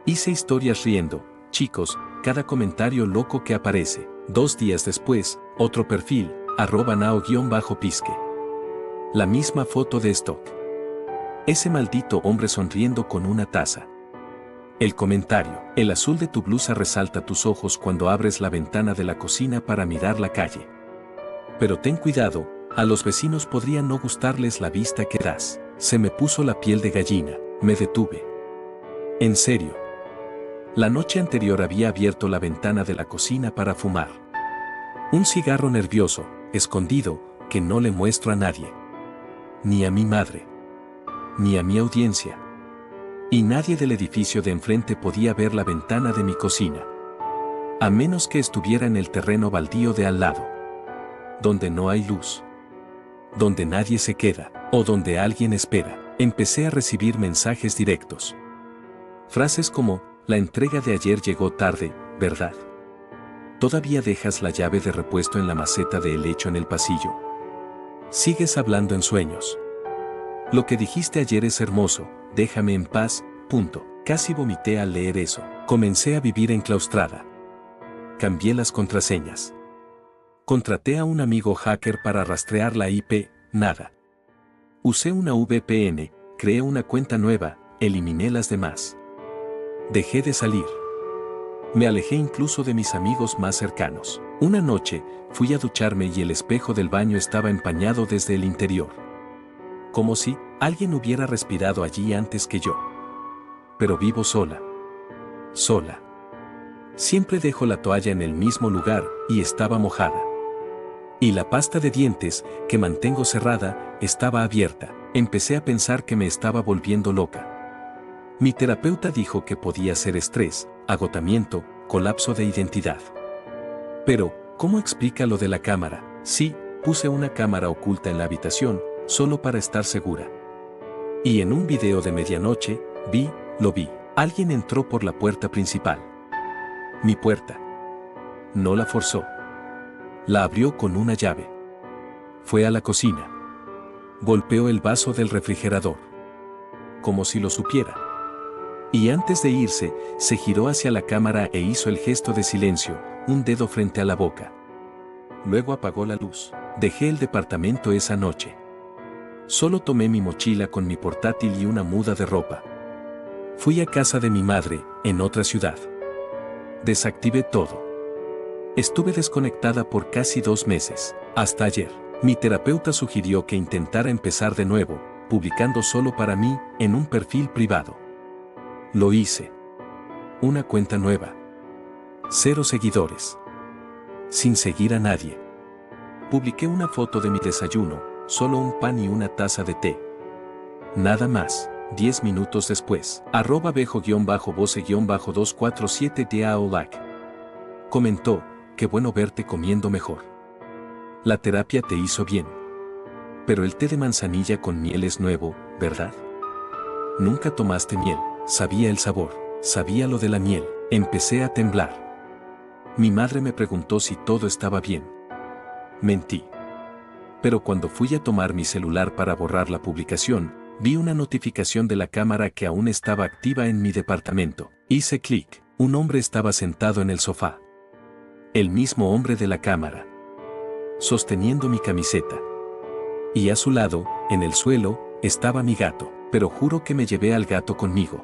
Hice historias riendo, chicos, cada comentario loco que aparece. 2 días después, otro perfil, @nao_pisque. La misma foto de stock. Ese maldito hombre sonriendo con una taza. El comentario, el azul de tu blusa resalta tus ojos cuando abres la ventana de la cocina para mirar la calle. Pero ten cuidado, a los vecinos podría no gustarles la vista que das. Se me puso la piel de gallina. Me detuve. En serio. La noche anterior había abierto la ventana de la cocina para fumar. Un cigarro nervioso, escondido, que no le muestro a nadie. Ni a mi madre. Ni a mi audiencia. Y nadie del edificio de enfrente podía ver la ventana de mi cocina. A menos que estuviera en el terreno baldío de al lado. Donde no hay luz. Donde nadie se queda, o donde alguien espera. Empecé a recibir mensajes directos. Frases como, la entrega de ayer llegó tarde, ¿verdad? ¿Todavía dejas la llave de repuesto en la maceta de helecho en el pasillo? Sigues hablando en sueños. Lo que dijiste ayer es hermoso, déjame en paz, punto. Casi vomité al leer eso. Comencé a vivir enclaustrada. Cambié las contraseñas. Contraté a un amigo hacker para rastrear la IP, nada. Usé una VPN, creé una cuenta nueva, eliminé las demás. Dejé de salir. Me alejé incluso de mis amigos más cercanos. Una noche, fui a ducharme y el espejo del baño estaba empañado desde el interior. Como si alguien hubiera respirado allí antes que yo. Pero vivo sola. Sola. Siempre dejo la toalla en el mismo lugar, y estaba mojada. Y la pasta de dientes, que mantengo cerrada, estaba abierta. Empecé a pensar que me estaba volviendo loca. Mi terapeuta dijo que podía ser estrés, agotamiento, colapso de identidad. Pero, ¿cómo explica lo de la cámara? Sí, puse una cámara oculta en la habitación, solo para estar segura. Y en un video de medianoche, lo vi. Alguien entró por la puerta principal. Mi puerta. No la forzó. La abrió con una llave. Fue a la cocina. Golpeó el vaso del refrigerador. Como si lo supiera. Y antes de irse, se giró hacia la cámara e hizo el gesto de silencio, un dedo frente a la boca. Luego apagó la luz. Dejé el departamento esa noche. Solo tomé mi mochila con mi portátil y una muda de ropa. Fui a casa de mi madre, en otra ciudad. Desactivé todo. Estuve desconectada por casi 2 meses, hasta ayer. Mi terapeuta sugirió que intentara empezar de nuevo, publicando solo para mí, en un perfil privado. Lo hice. Una cuenta nueva. 0 seguidores. Sin seguir a nadie. Publiqué una foto de mi desayuno, solo un pan y una taza de té. Nada más. 10 minutos después, @bejo-voce-247 de Aolac. Comentó, qué bueno verte comiendo mejor. La terapia te hizo bien. Pero el té de manzanilla con miel es nuevo, ¿verdad? Nunca tomaste miel, sabía el sabor, sabía lo de la miel, empecé a temblar. Mi madre me preguntó si todo estaba bien. Mentí. Pero cuando fui a tomar mi celular para borrar la publicación, vi una notificación de la cámara que aún estaba activa en mi departamento. Hice clic, un hombre estaba sentado en el sofá. El mismo hombre de la cámara. Sosteniendo mi camiseta. Y a su lado, en el suelo, estaba mi gato, pero juro que me llevé al gato conmigo.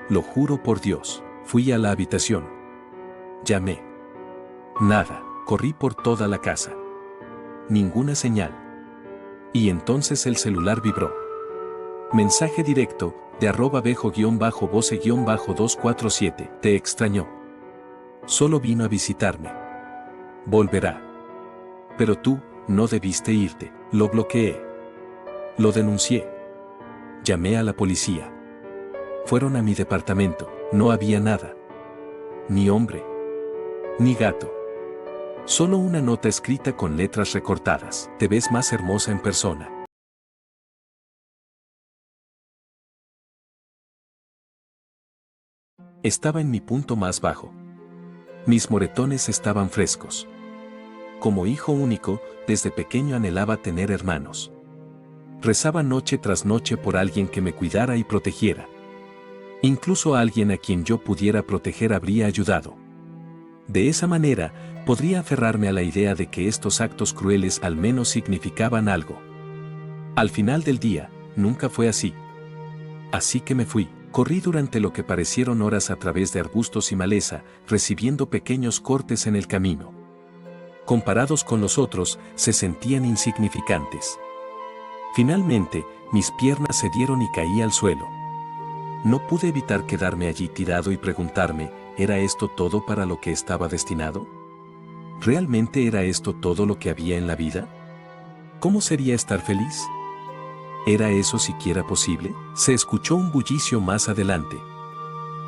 Lo juro por Dios. Fui a la habitación. Llamé. Nada, corrí por toda la casa. Ninguna señal. Y entonces el celular vibró. Mensaje directo, de @bejo-voce-247, te extrañó. Solo vino a visitarme. Volverá. Pero tú, no debiste irte. Lo bloqueé. Lo denuncié. Llamé a la policía. Fueron a mi departamento, no había nada. Ni hombre. Ni gato. Solo una nota escrita con letras recortadas. Te ves más hermosa en persona. Estaba en mi punto más bajo. Mis moretones estaban frescos. Como hijo único, desde pequeño anhelaba tener hermanos. Rezaba noche tras noche por alguien que me cuidara y protegiera. Incluso alguien a quien yo pudiera proteger habría ayudado. De esa manera, podría aferrarme a la idea de que estos actos crueles al menos significaban algo. Al final del día, nunca fue así. Así que me fui. Corrí durante lo que parecieron horas a través de arbustos y maleza, recibiendo pequeños cortes en el camino. Comparados con los otros, se sentían insignificantes. Finalmente, mis piernas cedieron y caí al suelo. No pude evitar quedarme allí tirado y preguntarme, ¿era esto todo para lo que estaba destinado? ¿Realmente era esto todo lo que había en la vida? ¿Cómo sería estar feliz? ¿Era eso siquiera posible? Se escuchó un bullicio más adelante.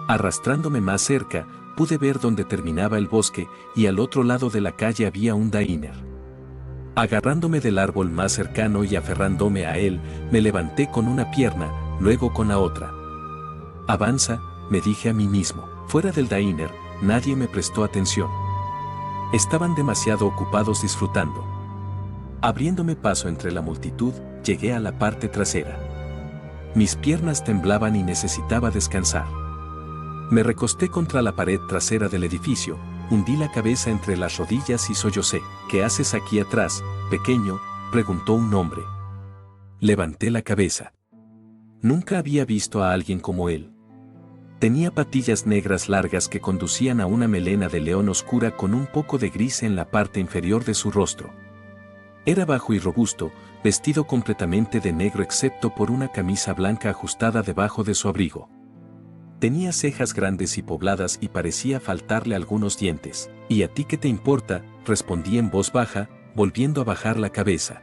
Arrastrándome más cerca, pude ver dónde terminaba el bosque y al otro lado de la calle había un diner. Agarrándome del árbol más cercano y aferrándome a él, me levanté con una pierna, luego con la otra. Avanza, me dije a mí mismo. Fuera del diner, nadie me prestó atención. Estaban demasiado ocupados disfrutando. Abriéndome paso entre la multitud, llegué a la parte trasera. Mis piernas temblaban y necesitaba descansar. Me recosté contra la pared trasera del edificio, hundí la cabeza entre las rodillas y sollocé. ¿Qué haces aquí atrás, pequeño?, preguntó un hombre. Levanté la cabeza. Nunca había visto a alguien como él. Tenía patillas negras largas que conducían a una melena de león oscura con un poco de gris en la parte inferior de su rostro. Era bajo y robusto, vestido completamente de negro excepto por una camisa blanca ajustada debajo de su abrigo. Tenía cejas grandes y pobladas y parecía faltarle algunos dientes. ¿Y a ti qué te importa?, respondí en voz baja, volviendo a bajar la cabeza.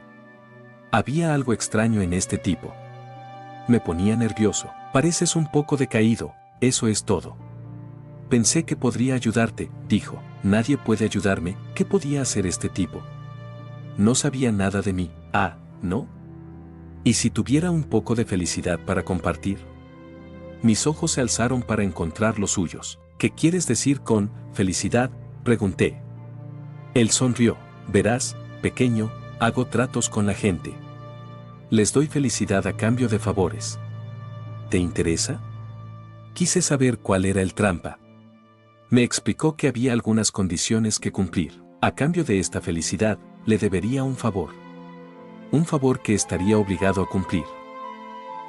Había algo extraño en este tipo. Me ponía nervioso. Pareces un poco decaído, eso es todo. Pensé que podría ayudarte, dijo. Nadie puede ayudarme, ¿qué podía hacer este tipo? No sabía nada de mí. Ah, ¿no? ¿Y si tuviera un poco de felicidad para compartir? Mis ojos se alzaron para encontrar los suyos. ¿Qué quieres decir con felicidad?, pregunté. Él sonrió. Verás, pequeño, hago tratos con la gente. Les doy felicidad a cambio de favores. ¿Te interesa? Quise saber cuál era el trampa. Me explicó que había algunas condiciones que cumplir. A cambio de esta felicidad, le debería un favor. Un favor que estaría obligado a cumplir.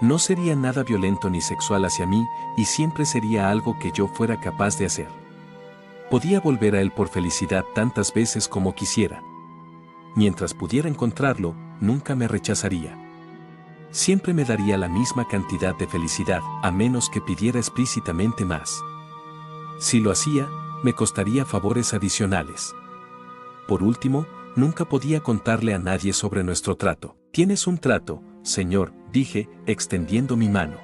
No sería nada violento ni sexual hacia mí, y siempre sería algo que yo fuera capaz de hacer. Podía volver a él por felicidad tantas veces como quisiera. Mientras pudiera encontrarlo, nunca me rechazaría. Siempre me daría la misma cantidad de felicidad, a menos que pidiera explícitamente más. Si lo hacía, me costaría favores adicionales. Por último, nunca podía contarle a nadie sobre nuestro trato. «¿Tienes un trato, señor?», dije, extendiendo mi mano.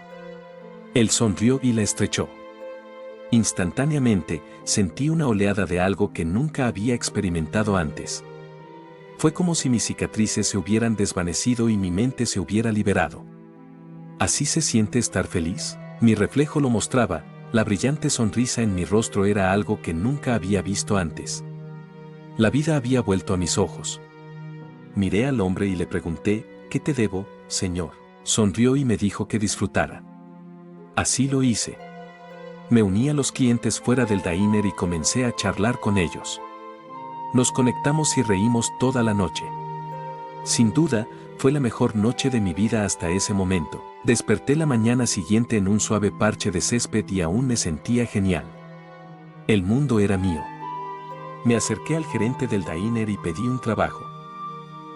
Él sonrió y la estrechó. Instantáneamente, sentí una oleada de algo que nunca había experimentado antes. Fue como si mis cicatrices se hubieran desvanecido y mi mente se hubiera liberado. ¿Así se siente estar feliz? Mi reflejo lo mostraba, la brillante sonrisa en mi rostro era algo que nunca había visto antes. La vida había vuelto a mis ojos. Miré al hombre y le pregunté, «¿Qué te debo, señor?». Sonrió y me dijo que disfrutara. Así lo hice. Me uní a los clientes fuera del diner y comencé a charlar con ellos. Nos conectamos y reímos toda la noche. Sin duda, fue la mejor noche de mi vida hasta ese momento. Desperté la mañana siguiente en un suave parche de césped y aún me sentía genial. El mundo era mío. Me acerqué al gerente del diner y pedí un trabajo.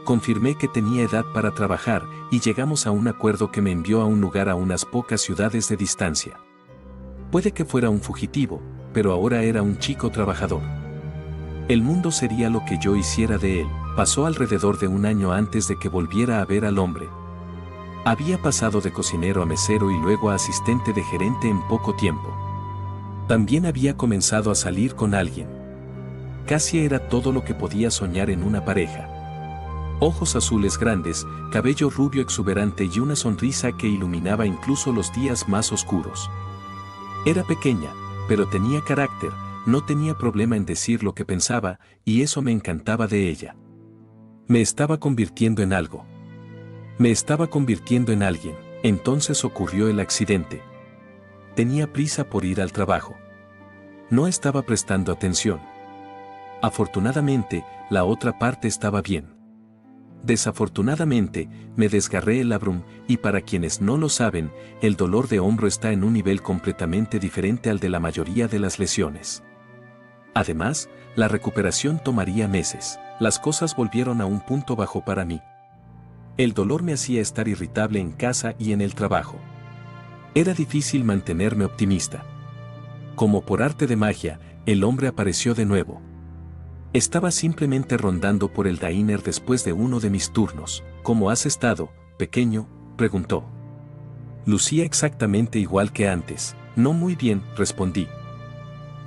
Confirmé que tenía edad para trabajar y llegamos a un acuerdo que me envió a un lugar a unas pocas ciudades de distancia. Puede que fuera un fugitivo, pero ahora era un chico trabajador. El mundo sería lo que yo hiciera de él. Pasó alrededor de un año antes de que volviera a ver al hombre. Había pasado de cocinero a mesero y luego a asistente de gerente en poco tiempo. También había comenzado a salir con alguien. Casi era todo lo que podía soñar en una pareja. Ojos azules grandes, cabello rubio exuberante y una sonrisa que iluminaba incluso los días más oscuros. Era pequeña, pero tenía carácter, no tenía problema en decir lo que pensaba, y eso me encantaba de ella. Me estaba convirtiendo en algo. Me estaba convirtiendo en alguien. Entonces ocurrió el accidente. Tenía prisa por ir al trabajo. No estaba prestando atención. Afortunadamente, la otra parte estaba bien. Desafortunadamente, me desgarré el labrum, y para quienes no lo saben, el dolor de hombro está en un nivel completamente diferente al de la mayoría de las lesiones. Además, la recuperación tomaría meses. Las cosas volvieron a un punto bajo para mí. El dolor me hacía estar irritable en casa y en el trabajo. Era difícil mantenerme optimista. Como por arte de magia, el hombre apareció de nuevo. Estaba simplemente rondando por el diner después de uno de mis turnos. «¿Cómo has estado, pequeño?», preguntó. Lucía exactamente igual que antes. «No muy bien», respondí.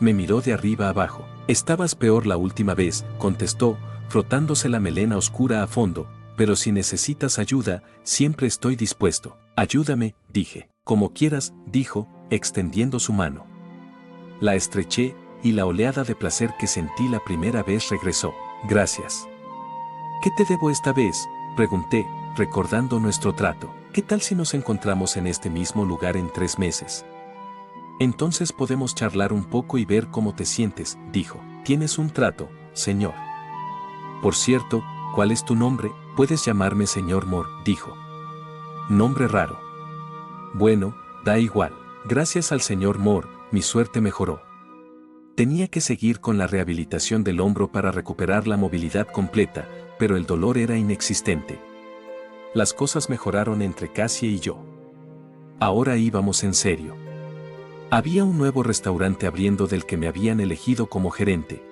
Me miró de arriba abajo. «Estabas peor la última vez», contestó, frotándose la melena oscura a fondo, «pero si necesitas ayuda, siempre estoy dispuesto». «Ayúdame», dije. «Como quieras», dijo, extendiendo su mano. La estreché, y la oleada de placer que sentí la primera vez regresó. «Gracias». «¿Qué te debo esta vez?», pregunté, recordando nuestro trato. «¿Qué tal si nos encontramos en este mismo lugar en 3 meses? Entonces podemos charlar un poco y ver cómo te sientes», dijo. «Tienes un trato, señor». «Por cierto, ¿cuál es tu nombre?». «Puedes llamarme señor Moore», dijo. «Nombre raro». «Bueno, da igual. Gracias al señor Moore, mi suerte mejoró. Tenía que seguir con la rehabilitación del hombro para recuperar la movilidad completa, pero el dolor era inexistente. Las cosas mejoraron entre Cassie y yo. Ahora íbamos en serio. Había un nuevo restaurante abriendo del que me habían elegido como gerente.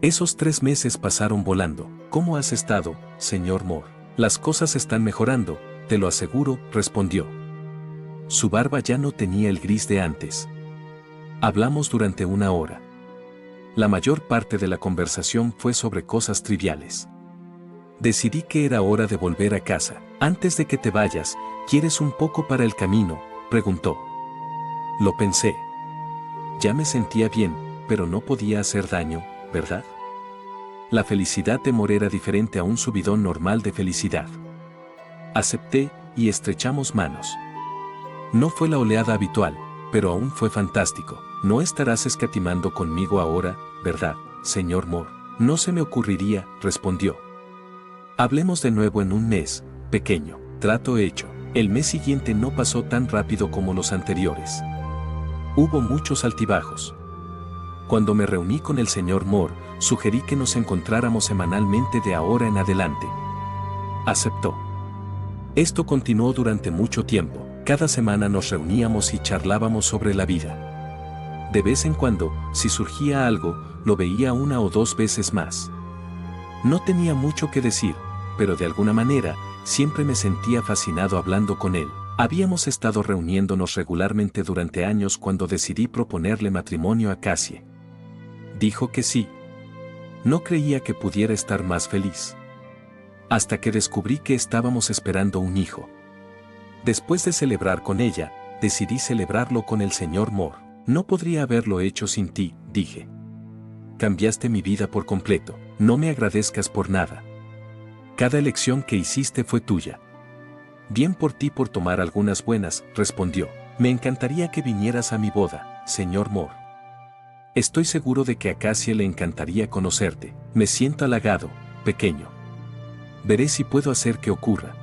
Esos 3 meses pasaron volando. «¿Cómo has estado, señor Moore?». «Las cosas están mejorando, te lo aseguro», respondió. Su barba ya no tenía el gris de antes. Hablamos durante 1 hora. La mayor parte de la conversación fue sobre cosas triviales. Decidí que era hora de volver a casa. «Antes de que te vayas, ¿quieres un poco para el camino?», preguntó. Lo pensé. Ya me sentía bien, pero no podía hacer daño, ¿verdad? La felicidad de Moore era diferente a un subidón normal de felicidad. Acepté, y estrechamos manos. No fue la oleada habitual, pero aún fue fantástico. «No estarás escatimando conmigo ahora, ¿verdad, señor Moore?». «No se me ocurriría», respondió. «Hablemos de nuevo en 1 mes, pequeño». Trato hecho. El mes siguiente no pasó tan rápido como los anteriores. Hubo muchos altibajos. Cuando me reuní con el señor Moore, sugerí que nos encontráramos semanalmente de ahora en adelante. Aceptó. Esto continuó durante mucho tiempo. Cada semana nos reuníamos y charlábamos sobre la vida. De vez en cuando, si surgía algo, lo veía una o dos veces más. No tenía mucho que decir, pero de alguna manera, siempre me sentía fascinado hablando con él. Habíamos estado reuniéndonos regularmente durante años cuando decidí proponerle matrimonio a Cassie. Dijo que sí. No creía que pudiera estar más feliz. Hasta que descubrí que estábamos esperando un hijo. Después de celebrar con ella, decidí celebrarlo con el señor Moore. No podría haberlo hecho sin ti, dije. Cambiaste mi vida por completo, no me agradezcas por nada. Cada elección que hiciste fue tuya. Bien por ti por tomar algunas buenas, respondió. Me encantaría que vinieras a mi boda, señor Moore. Estoy seguro de que a Cassie le encantaría conocerte. Me siento halagado, pequeño. Veré si puedo hacer que ocurra.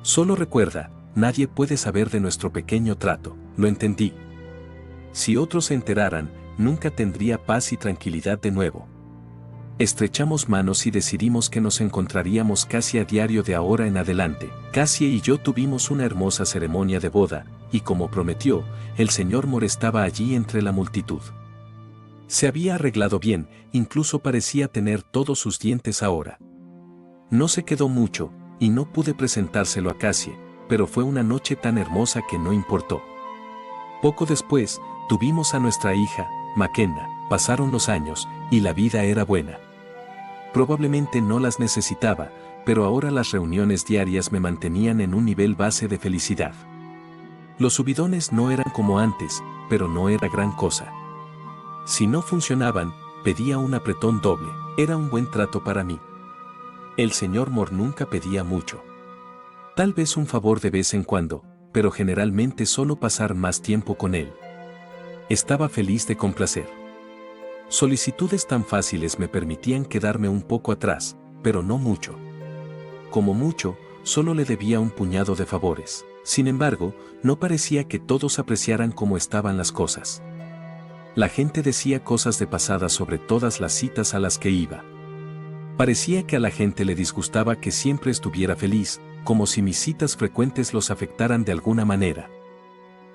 Solo recuerda, nadie puede saber de nuestro pequeño trato, lo entendí. Si otros se enteraran, nunca tendría paz y tranquilidad de nuevo. Estrechamos manos y decidimos que nos encontraríamos casi a diario de ahora en adelante. Cassie y yo tuvimos una hermosa ceremonia de boda, y como prometió, el señor Moore estaba allí entre la multitud. Se había arreglado bien, incluso parecía tener todos sus dientes ahora. No se quedó mucho, y no pude presentárselo a Cassie, pero fue una noche tan hermosa que no importó. Poco después, tuvimos a nuestra hija, McKenna. Pasaron los años, y la vida era buena. Probablemente no las necesitaba, pero ahora las reuniones diarias me mantenían en un nivel base de felicidad. Los subidones no eran como antes, pero no era gran cosa. Si no funcionaban, pedía un apretón doble. Era un buen trato para mí. El señor Moore nunca pedía mucho. Tal vez un favor de vez en cuando, pero generalmente solo pasar más tiempo con él. Estaba feliz de complacer. Solicitudes tan fáciles me permitían quedarme un poco atrás, pero no mucho. Como mucho, solo le debía un puñado de favores. Sin embargo, no parecía que todos apreciaran cómo estaban las cosas. La gente decía cosas de pasada sobre todas las citas a las que iba. Parecía que a la gente le disgustaba que siempre estuviera feliz, como si mis citas frecuentes los afectaran de alguna manera.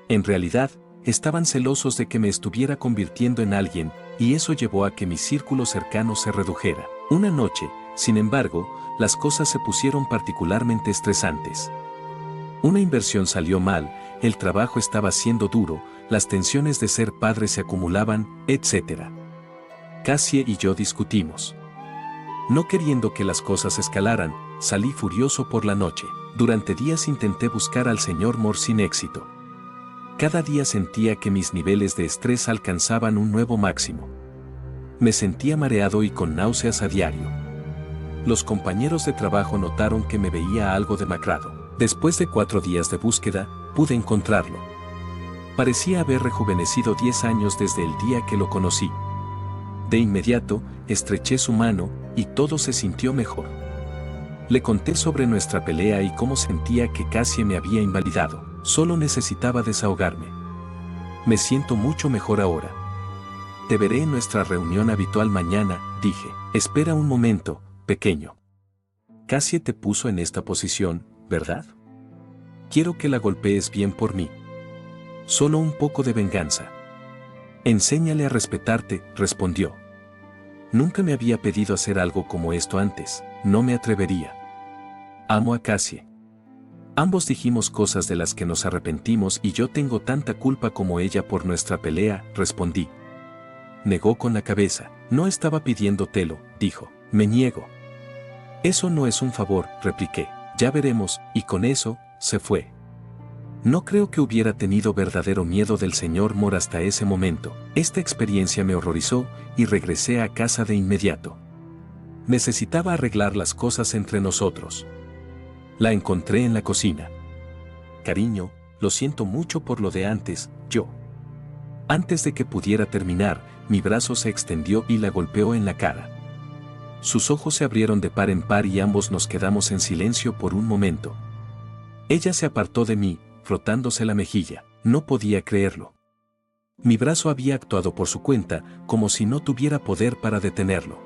En realidad, estaban celosos de que me estuviera convirtiendo en alguien, y eso llevó a que mi círculo cercano se redujera. Una noche, sin embargo, las cosas se pusieron particularmente estresantes. Una inversión salió mal, el trabajo estaba siendo duro, las tensiones de ser padre se acumulaban, etc. Cassie y yo discutimos. No queriendo que las cosas escalaran, salí furioso por la noche. Durante días intenté buscar al señor Moore sin éxito. Cada día sentía que mis niveles de estrés alcanzaban un nuevo máximo. Me sentía mareado y con náuseas a diario. Los compañeros de trabajo notaron que me veía algo demacrado. Después de 4 días de búsqueda, pude encontrarlo. Parecía haber rejuvenecido 10 años desde el día que lo conocí. De inmediato, estreché su mano, y todo se sintió mejor. Le conté sobre nuestra pelea y cómo sentía que Cassie me había invalidado. Solo necesitaba desahogarme. Me siento mucho mejor ahora. Te veré en nuestra reunión habitual mañana, dije. Espera un momento, pequeño. Cassie te puso en esta posición, ¿verdad? Quiero que la golpees bien por mí. Solo un poco de venganza. Enséñale a respetarte, respondió. Nunca me había pedido hacer algo como esto antes, no me atrevería. Amo a Cassie. Ambos dijimos cosas de las que nos arrepentimos y yo tengo tanta culpa como ella por nuestra pelea, respondí. Negó con la cabeza. No estaba pidiéndotelo, dijo. Me niego. Eso no es un favor, repliqué. Ya veremos, y con eso, se fue. No creo que hubiera tenido verdadero miedo del señor Moore hasta ese momento. Esta experiencia me horrorizó y regresé a casa de inmediato. Necesitaba arreglar las cosas entre nosotros. La encontré en la cocina. Cariño, lo siento mucho por lo de antes, yo. Antes de que pudiera terminar, mi brazo se extendió y la golpeó en la cara. Sus ojos se abrieron de par en par y ambos nos quedamos en silencio por un momento. Ella se apartó de mí, frotándose la mejilla. No podía creerlo. Mi brazo había actuado por su cuenta, como si no tuviera poder para detenerlo.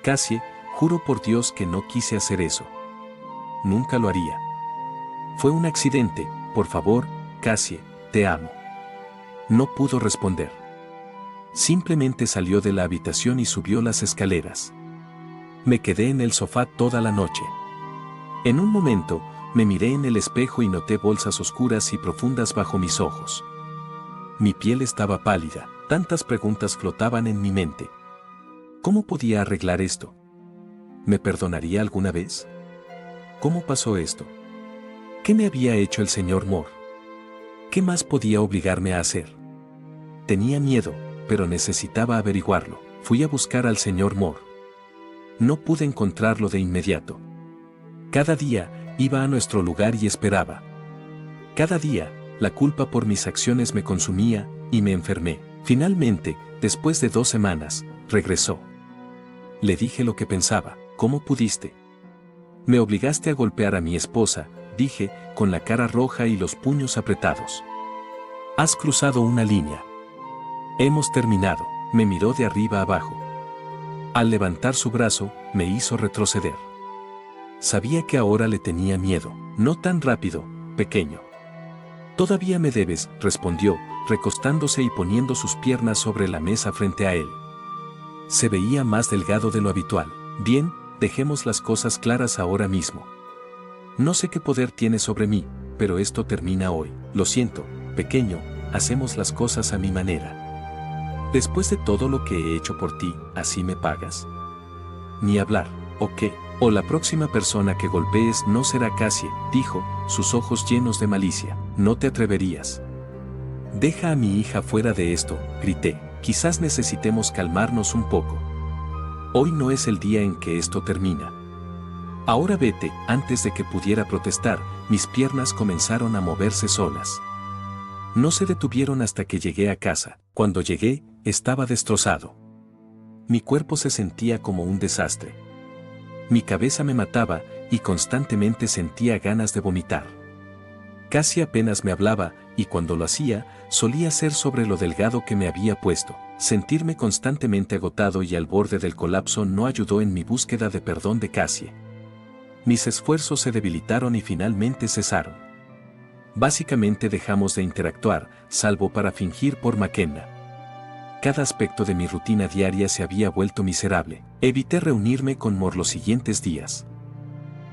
Cassie, juro por Dios que no quise hacer eso. Nunca lo haría. Fue un accidente, por favor, Cassie, te amo. No pudo responder. Simplemente salió de la habitación y subió las escaleras. Me quedé en el sofá toda la noche. En un momento, me miré en el espejo y noté bolsas oscuras y profundas bajo mis ojos. Mi piel estaba pálida, tantas preguntas flotaban en mi mente. ¿Cómo podía arreglar esto? ¿Me perdonaría alguna vez? ¿Cómo pasó esto? ¿Qué me había hecho el señor Moore? ¿Qué más podía obligarme a hacer? Tenía miedo, pero necesitaba averiguarlo. Fui a buscar al señor Moore. No pude encontrarlo de inmediato. Cada día, iba a nuestro lugar y esperaba. Cada día, la culpa por mis acciones me consumía, y me enfermé. Finalmente, después de 2 semanas, regresó. Le dije lo que pensaba. ¿Cómo pudiste? Me obligaste a golpear a mi esposa, dije, con la cara roja y los puños apretados. Has cruzado una línea. Hemos terminado. Me miró de arriba abajo. Al levantar su brazo, me hizo retroceder. Sabía que ahora le tenía miedo. No tan rápido, pequeño. Todavía me debes, respondió, recostándose y poniendo sus piernas sobre la mesa frente a él. Se veía más delgado de lo habitual. Bien, dejemos las cosas claras ahora mismo. No sé qué poder tienes sobre mí, pero esto termina hoy. Lo siento, pequeño, hacemos las cosas a mi manera. Después de todo lo que he hecho por ti, ¿así me pagas? Ni hablar, ¿o qué? O la próxima persona que golpees no será Cassie, dijo, sus ojos llenos de malicia. No te atreverías. Deja a mi hija fuera de esto, grité. Quizás necesitemos calmarnos un poco. Hoy no es el día en que esto termina. Ahora vete. Antes de que pudiera protestar, mis piernas comenzaron a moverse solas. No se detuvieron hasta que llegué a casa. Cuando llegué, estaba destrozado. Mi cuerpo se sentía como un desastre. Mi cabeza me mataba y constantemente sentía ganas de vomitar. Casi apenas me hablaba, y cuando lo hacía, solía ser sobre lo delgado que me había puesto. Sentirme constantemente agotado y al borde del colapso no ayudó en mi búsqueda de perdón de Cassie. Mis esfuerzos se debilitaron y finalmente cesaron. Básicamente dejamos de interactuar, salvo para fingir por McKenna. Cada aspecto de mi rutina diaria se había vuelto miserable. Evité reunirme con Moore los siguientes días.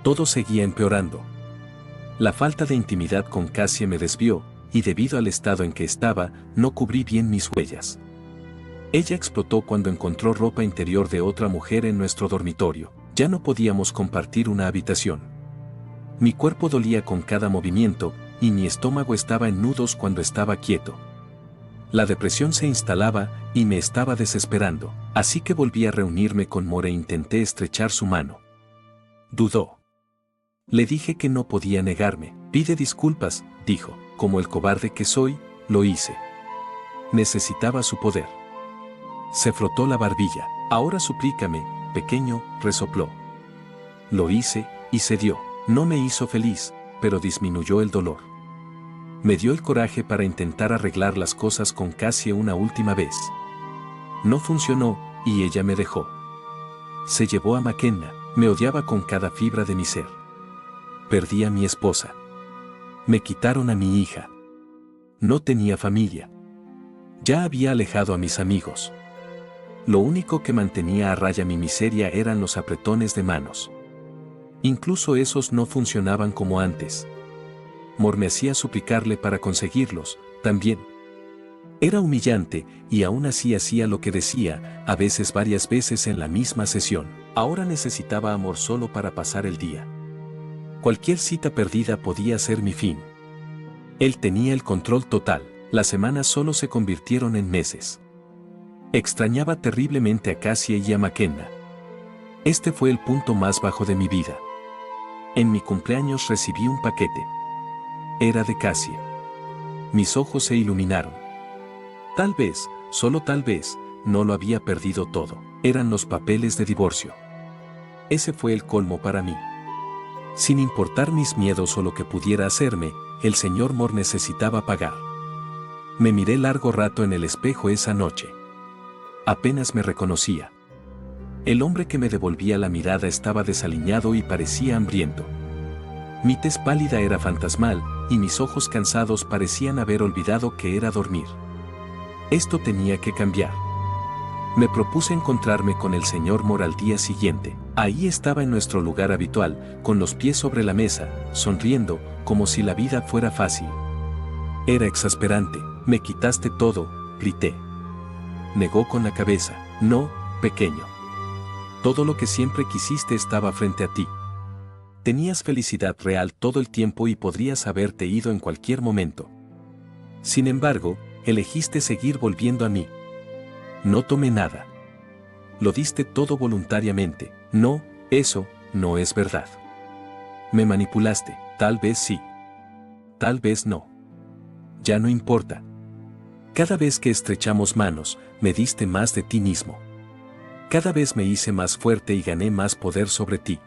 Todo seguía empeorando. La falta de intimidad con Cassie me desvió, y debido al estado en que estaba, no cubrí bien mis huellas. Ella explotó cuando encontró ropa interior de otra mujer en nuestro dormitorio. Ya no podíamos compartir una habitación. Mi cuerpo dolía con cada movimiento, y mi estómago estaba en nudos cuando estaba quieto. La depresión se instalaba, y me estaba desesperando, así que volví a reunirme con Moore e intenté estrechar su mano. Dudó. Le dije que no podía negarme. Pide disculpas, dijo. Como el cobarde que soy, lo hice. Necesitaba su poder. Se frotó la barbilla. Ahora suplícame, pequeño, resopló. Lo hice, y cedió. No me hizo feliz, pero disminuyó el dolor. Me dio el coraje para intentar arreglar las cosas con Cassie una última vez. No funcionó, y ella me dejó. Se llevó a McKenna. Me odiaba con cada fibra de mi ser. Perdí a mi esposa. Me quitaron a mi hija. No tenía familia. Ya había alejado a mis amigos. Lo único que mantenía a raya mi miseria eran los apretones de manos. Incluso esos no funcionaban como antes. Moore me hacía suplicarle para conseguirlos, también. Era humillante, y aún así hacía lo que decía, a veces varias veces en la misma sesión. Ahora necesitaba amor solo para pasar el día. Cualquier cita perdida podía ser mi fin. Él tenía el control total. Las semanas solo se convirtieron en meses. Extrañaba terriblemente a Cassie y a McKenna. Este fue el punto más bajo de mi vida. En mi cumpleaños recibí un paquete. Era de Cassie. Mis ojos se iluminaron. Tal vez, solo tal vez, no lo había perdido todo. Eran los papeles de divorcio. Ese fue el colmo para mí. Sin importar mis miedos o lo que pudiera hacerme, el señor Moore necesitaba pagar. Me miré largo rato en el espejo esa noche. Apenas me reconocía. El hombre que me devolvía la mirada estaba desaliñado y parecía hambriento. Mi tez pálida era fantasmal, y mis ojos cansados parecían haber olvidado que era dormir. Esto tenía que cambiar. Me propuse encontrarme con el señor Moore al día siguiente. Ahí estaba en nuestro lugar habitual, con los pies sobre la mesa, sonriendo, como si la vida fuera fácil. Era exasperante. Me quitaste todo, grité. Negó con la cabeza. No, pequeño. Todo lo que siempre quisiste estaba frente a ti. Tenías felicidad real todo el tiempo y podrías haberte ido en cualquier momento. Sin embargo, elegiste seguir volviendo a mí. No tomé nada. Lo diste todo voluntariamente. No, eso no es verdad. Me manipulaste, tal vez sí. Tal vez no. Ya no importa. Cada vez que estrechamos manos, me diste más de ti mismo. Cada vez me hice más fuerte y gané más poder sobre ti.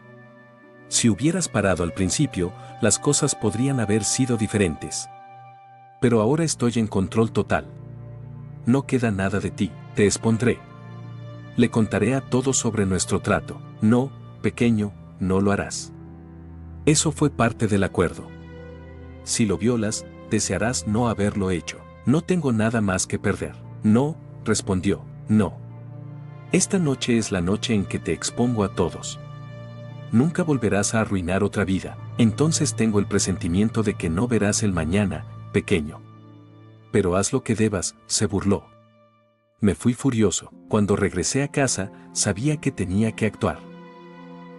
Si hubieras parado al principio, las cosas podrían haber sido diferentes. Pero ahora estoy en control total. No queda nada de ti, te expondré. Le contaré a todos sobre nuestro trato. No, pequeño, no lo harás. Eso fue parte del acuerdo. Si lo violas, desearás no haberlo hecho. No tengo nada más que perder. No, respondió, no. Esta noche es la noche en que te expongo a todos. Nunca volverás a arruinar otra vida, entonces tengo el presentimiento de que no verás el mañana, pequeño. Pero haz lo que debas, se burló. Me fui furioso. Cuando regresé a casa, sabía que tenía que actuar.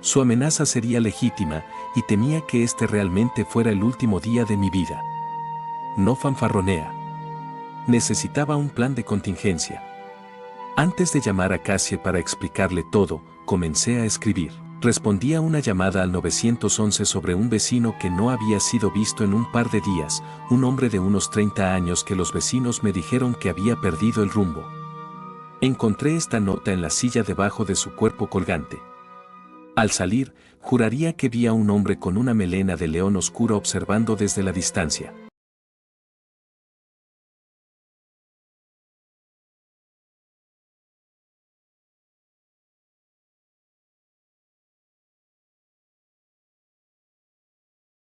Su amenaza sería legítima, y temía que este realmente fuera el último día de mi vida. No fanfarronea. Necesitaba un plan de contingencia. Antes de llamar a Cassie para explicarle todo, comencé a escribir. Respondí a una llamada al 911 sobre un vecino que no había sido visto en un par de días, un hombre de unos 30 años que los vecinos me dijeron que había perdido el rumbo. Encontré esta nota en la silla debajo de su cuerpo colgante. Al salir, juraría que vi a un hombre con una melena de león oscuro observando desde la distancia.